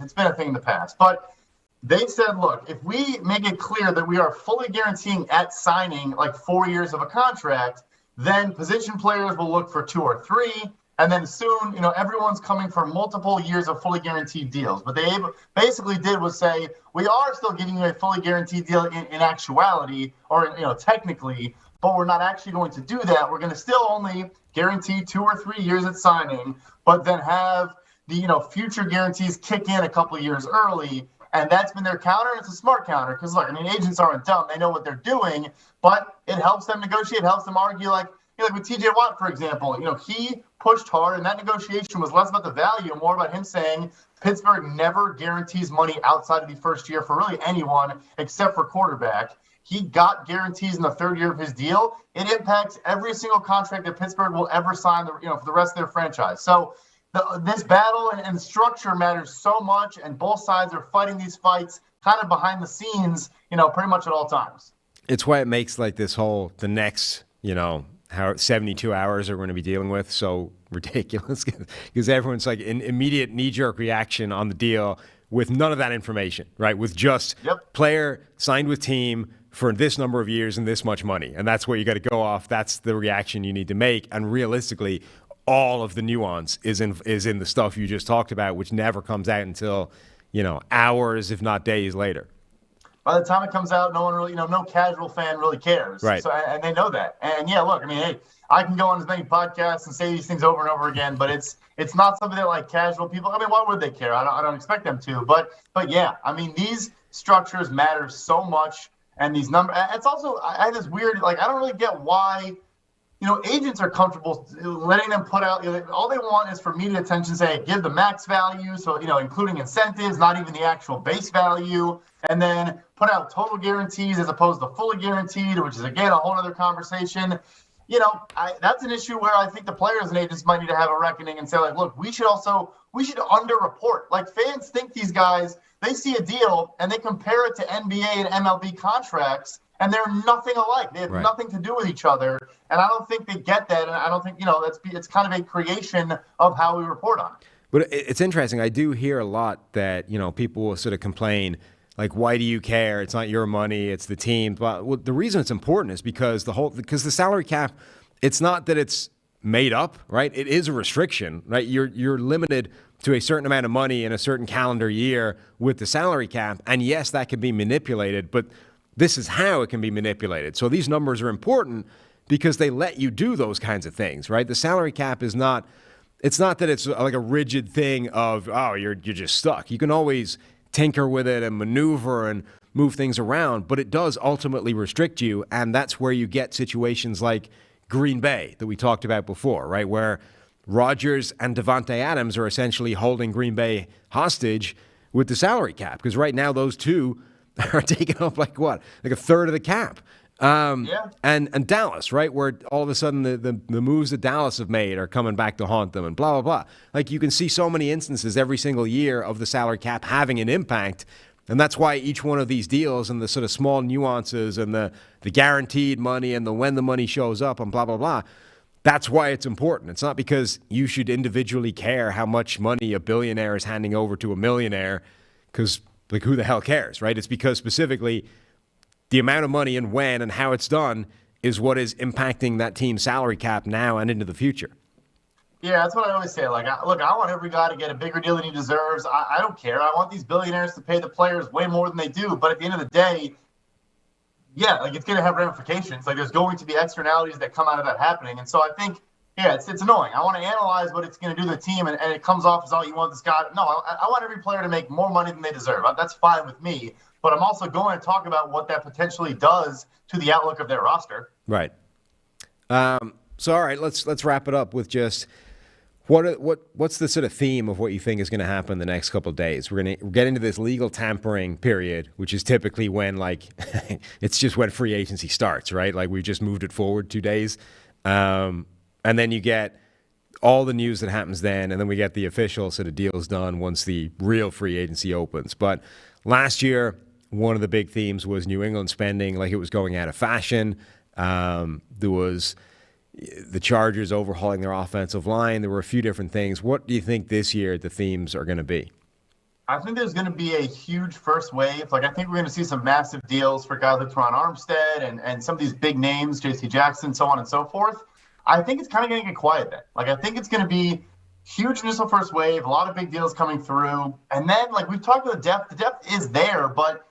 Speaker 9: It's been a thing in the past, but they said, look, if we make it clear that we are fully guaranteeing at signing like 4 years of a contract, then position players will look for 2 or 3, and then soon, everyone's coming for multiple years of fully guaranteed deals. What they basically did was say, we are still giving you a fully guaranteed deal in actuality, or technically, but we're not actually going to do that. We're going to still only guarantee 2 or 3 years at signing, but then have the future guarantees kick in a couple of years early. And that's been their counter, and it's a smart counter because, look, agents aren't dumb. They know what they're doing, but it helps them negotiate, helps them argue. Like with T.J. Watt, for example, he pushed hard, and that negotiation was less about the value and more about him saying Pittsburgh never guarantees money outside of the first year for really anyone except for quarterback. He got guarantees in the 3rd year of his deal. It impacts every single contract that Pittsburgh will ever sign, for the rest of their franchise. So this battle and structure matters so much, and both sides are fighting these fights kind of behind the scenes, pretty much at all times.
Speaker 8: It's why it makes like the next, how 72 hours are going to be dealing with so ridiculous because everyone's like in immediate knee-jerk reaction on the deal with none of that information, right? With just player signed with team for this number of years and this much money. And that's what you got to go off. That's the reaction you need to make. And realistically, all of the nuance is in the stuff you just talked about, which never comes out until, hours, if not days later.
Speaker 9: By the time it comes out, no one really, no casual fan really cares.
Speaker 8: Right.
Speaker 9: So, and they know that. And look, hey, I can go on as many podcasts and say these things over and over again, but it's not something that like casual people. Why would they care? I don't expect them to. But yeah, these structures matter so much, and these numbers. It's also I have this weird I don't really get why. Agents are comfortable letting them put out, all they want is for media attention, say, give the max value, so, including incentives, not even the actual base value, and then put out total guarantees as opposed to fully guaranteed, which is, again, a whole other conversation. That's an issue where I think the players and agents might need to have a reckoning and say, look, we should underreport. Fans think these guys, they see a deal and they compare it to NBA and MLB contracts, and they're nothing alike. They have nothing to do with each other. And I don't think they get that. And I don't think, it's kind of a creation of how we report on it.
Speaker 8: But it's interesting. I do hear a lot that, people will sort of complain, why do you care? It's not your money. It's the team. But the reason it's important is because the salary cap, it's not that it's made up, right? It is a restriction, right? You're limited to a certain amount of money in a certain calendar year with the salary cap. And yes, that can be manipulated, but this is how it can be manipulated. So these numbers are important because they let you do those kinds of things, right? The salary cap is not, it's not that it's like a rigid thing of, you're just stuck. You can always tinker with it and maneuver and move things around, but it does ultimately restrict you. And that's where you get situations like Green Bay that we talked about before, right? Where Rodgers and Davante Adams are essentially holding Green Bay hostage with the salary cap. Because right now those two are taking up like a third of the cap. And Dallas, right, where all of a sudden the moves that Dallas have made are coming back to haunt them and blah, blah, blah. Like you can see so many instances every single year of the salary cap having an impact. And that's why each one of these deals and the sort of small nuances and the guaranteed money and the when the money shows up and blah, blah, blah, that's why it's important. It's not because you should individually care how much money a billionaire is handing over to a millionaire, because like who the hell cares, right? It's because specifically the amount of money and when and how it's done is what is impacting that team's salary cap now and into the future.
Speaker 9: Yeah, that's what I always say. Like, look, I want every guy to get a bigger deal than he deserves. I don't care. I want these billionaires to pay the players way more than they do. But at the end of the day, yeah, like it's going to have ramifications. Like there's going to be externalities that come out of that happening. And so I think, yeah, it's annoying. I want to analyze what it's going to do to the team, and it comes off as, oh, you want this guy. No, I want every player to make more money than they deserve. That's fine with me. But I'm also going to talk about what that potentially does to the outlook of their roster.
Speaker 8: Right. So, all right, let's wrap it up with just what's the sort of theme of what you think is going to happen the next couple of days? We're going to get into this legal tampering period, which is typically when, like, it's just when free agency starts, right? Like, we just moved it forward 2 days. And then you get all the news that happens then, and then we get the official sort of deals done once the real free agency opens. But last year, one of the big themes was New England spending like it was going out of fashion. There was the Chargers overhauling their offensive line. There were a few different things. What do you think this year the themes are going to be?
Speaker 9: I think there's going to be a huge first wave. Like, I think we're going to see some massive deals for guys like Teron Armstead and some of these big names, J.C. Jackson, so on and so forth. I think it's kind of going to get quiet then. Like, I think it's going to be huge initial first wave, a lot of big deals coming through. And then, like, we've talked about the depth. The depth is there, but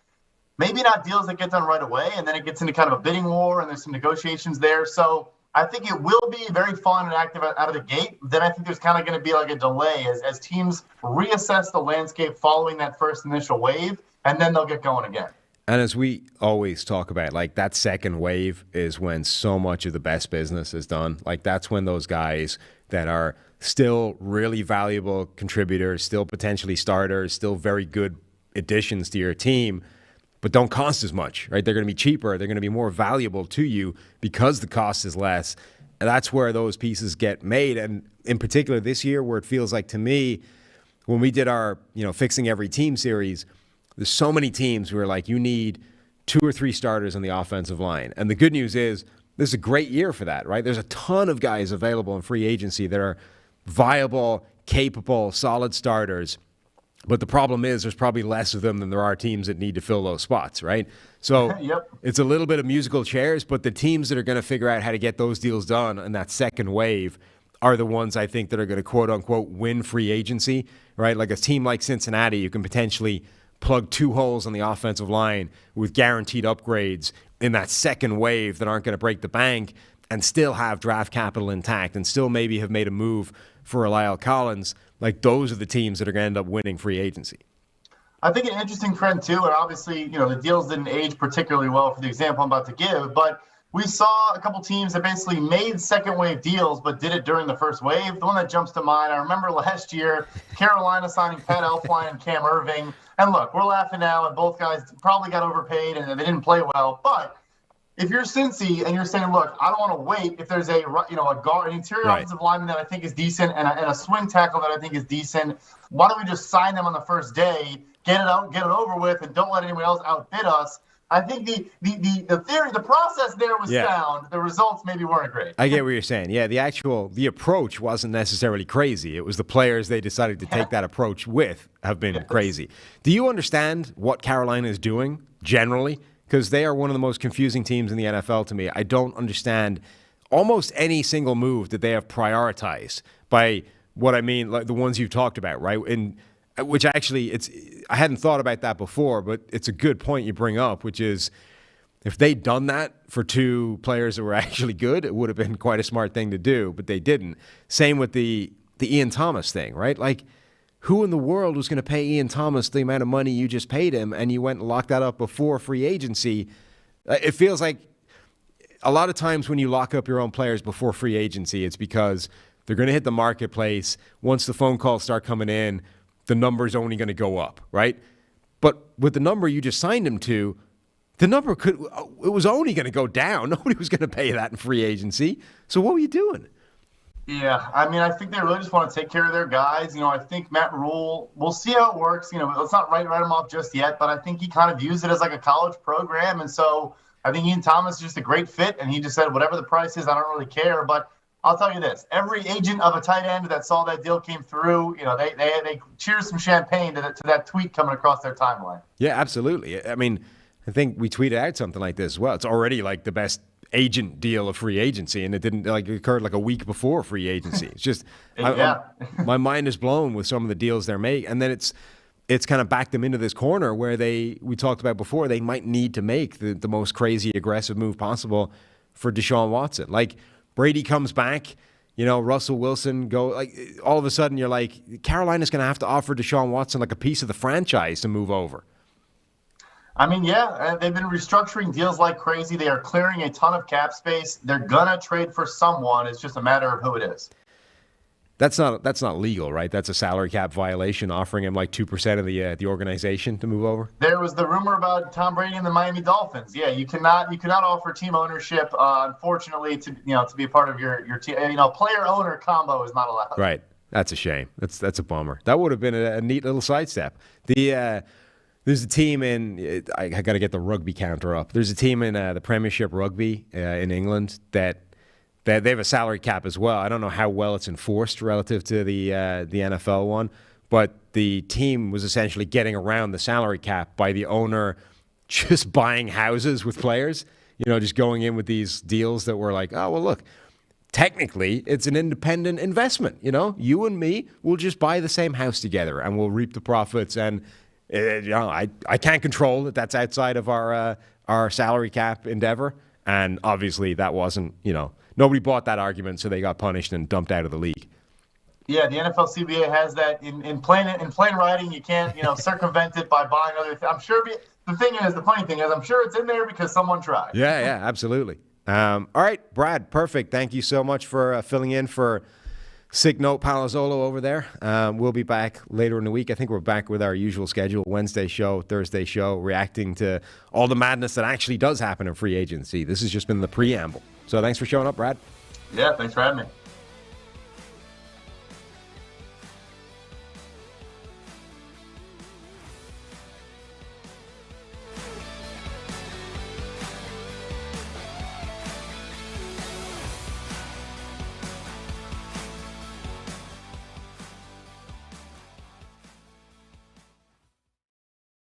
Speaker 9: maybe not deals that get done right away. And then it gets into kind of a bidding war, and there's some negotiations there. So I think it will be very fun and active out of the gate. Then I think there's kind of going to be like a delay as teams reassess the landscape following that first initial wave, and then they'll get going again.
Speaker 8: And as we always talk about, like, that second wave is when so much of the best business is done. Like, that's when those guys that are still really valuable contributors, still potentially starters, still very good additions to your team, but don't cost as much, right? They're going to be cheaper. They're going to be more valuable to you because the cost is less. And that's where those pieces get made. And in particular this year, where it feels like to me, when we did our, Fixing Every Team series, there's so many teams who are like, you need 2 or 3 starters on the offensive line. And the good news is this is a great year for that, right? There's a ton of guys available in free agency that are viable, capable, solid starters. But the problem is there's probably less of them than there are teams that need to fill those spots, right? So
Speaker 9: Yep.
Speaker 8: It's a little bit of musical chairs, but the teams that are going to figure out how to get those deals done in that second wave are the ones I think that are going to quote-unquote win free agency, right? Like a team like Cincinnati, you can potentially plug 2 holes on the offensive line with guaranteed upgrades in that second wave that aren't going to break the bank and still have draft capital intact and still maybe have made a move for Lyle Collins. Like, those are the teams that are going to end up winning free agency.
Speaker 9: I think an interesting trend, too, and obviously, the deals didn't age particularly well for the example I'm about to give, but we saw a couple teams that basically made second-wave deals but did it during the first wave. The one that jumps to mind, I remember last year, Carolina signing Pat Elflein and Cam Irving. And look, we're laughing now, and both guys probably got overpaid and they didn't play well, but if you're Cincy and you're saying, look, I don't want to wait if there's a guard, an interior offensive lineman that I think is decent and a swing tackle that I think is decent, why don't we just sign them on the first day, get it out, get it over with, and don't let anyone else outbid us? I think the theory, the process there was sound. The results maybe weren't great.
Speaker 8: I get what you're saying. Yeah, the approach wasn't necessarily crazy. It was the players they decided to take that approach with have been crazy. Do you understand what Carolina is doing generally? Because they are one of the most confusing teams in the NFL to me. I don't understand almost any single move that they have prioritized by what I mean, like the ones you've talked about, right? And which actually, I hadn't thought about that before, but it's a good point you bring up, which is if they'd done that for 2 players that were actually good, it would have been quite a smart thing to do, but they didn't. Same with the Ian Thomas thing, right? Like, who in the world was going to pay Ian Thomas the amount of money you just paid him, and you went and locked that up before free agency? It feels like a lot of times when you lock up your own players before free agency, it's because they're going to hit the marketplace. Once the phone calls start coming in, the number's only going to go up, right? But with the number you just signed him to, the number it was only going to go down. Nobody was going to pay that in free agency. So what were you doing?
Speaker 9: Yeah, I mean, I think they really just want to take care of their guys. I think Matt Rule, we'll see how it works. Let's not write him off just yet, but I think he kind of views it as like a college program. And so I think Ian Thomas is just a great fit, and he just said, whatever the price is, I don't really care. But I'll tell you this: every agent of a tight end that saw that deal came through, they cheered some champagne to that tweet coming across their timeline.
Speaker 8: Yeah, absolutely. I mean, I think we tweeted out something like this as well. It's already like the best agent deal of free agency, and it didn't occurred like a week before free agency. It's just my mind is blown with some of the deals they're making, and then it's kind of backed them into this corner where we talked about before, they might need to make the most crazy aggressive move possible for Deshaun Watson. Like, Brady comes back, Russell Wilson all of a sudden you're like, Carolina's going to have to offer Deshaun Watson like a piece of the franchise to move over.
Speaker 9: I mean, yeah, they've been restructuring deals like crazy. They are clearing a ton of cap space. They're going to trade for someone. It's just a matter of who it is.
Speaker 8: That's not legal, right? That's a salary cap violation, offering him like 2% of the organization to move over.
Speaker 9: There was the rumor about Tom Brady and the Miami Dolphins. Yeah, you cannot offer team ownership. Unfortunately, to be a part of your team, player owner combo is not allowed.
Speaker 8: Right. That's a shame. That's a bummer. That would have been a neat little sidestep. There's a team in. I got to get the rugby counter up. There's a team in the Premiership Rugby in England that they have a salary cap as well. I don't know how well it's enforced relative to the NFL one, but the team was essentially getting around the salary cap by the owner just buying houses with players, just going in with these deals that were like, oh, well, look, technically it's an independent investment. You and me will just buy the same house together and we'll reap the profits. And, I can't control that that's outside of our salary cap endeavor. And obviously that wasn't, nobody bought that argument, so they got punished and dumped out of the league.
Speaker 9: Yeah, the NFL CBA has that in plain writing. You can't, circumvent it by buying other things. I'm sure. The funny thing is, I'm sure it's in there because someone tried.
Speaker 8: Yeah, absolutely. All right, Brad, perfect. Thank you so much for filling in for Sick Note Palazzolo over there. We'll be back later in the week. I think we're back with our usual schedule: Wednesday show, Thursday show, reacting to all the madness that actually does happen in free agency. This has just been the preamble. So thanks for showing up, Brad.
Speaker 9: Yeah, thanks for having me.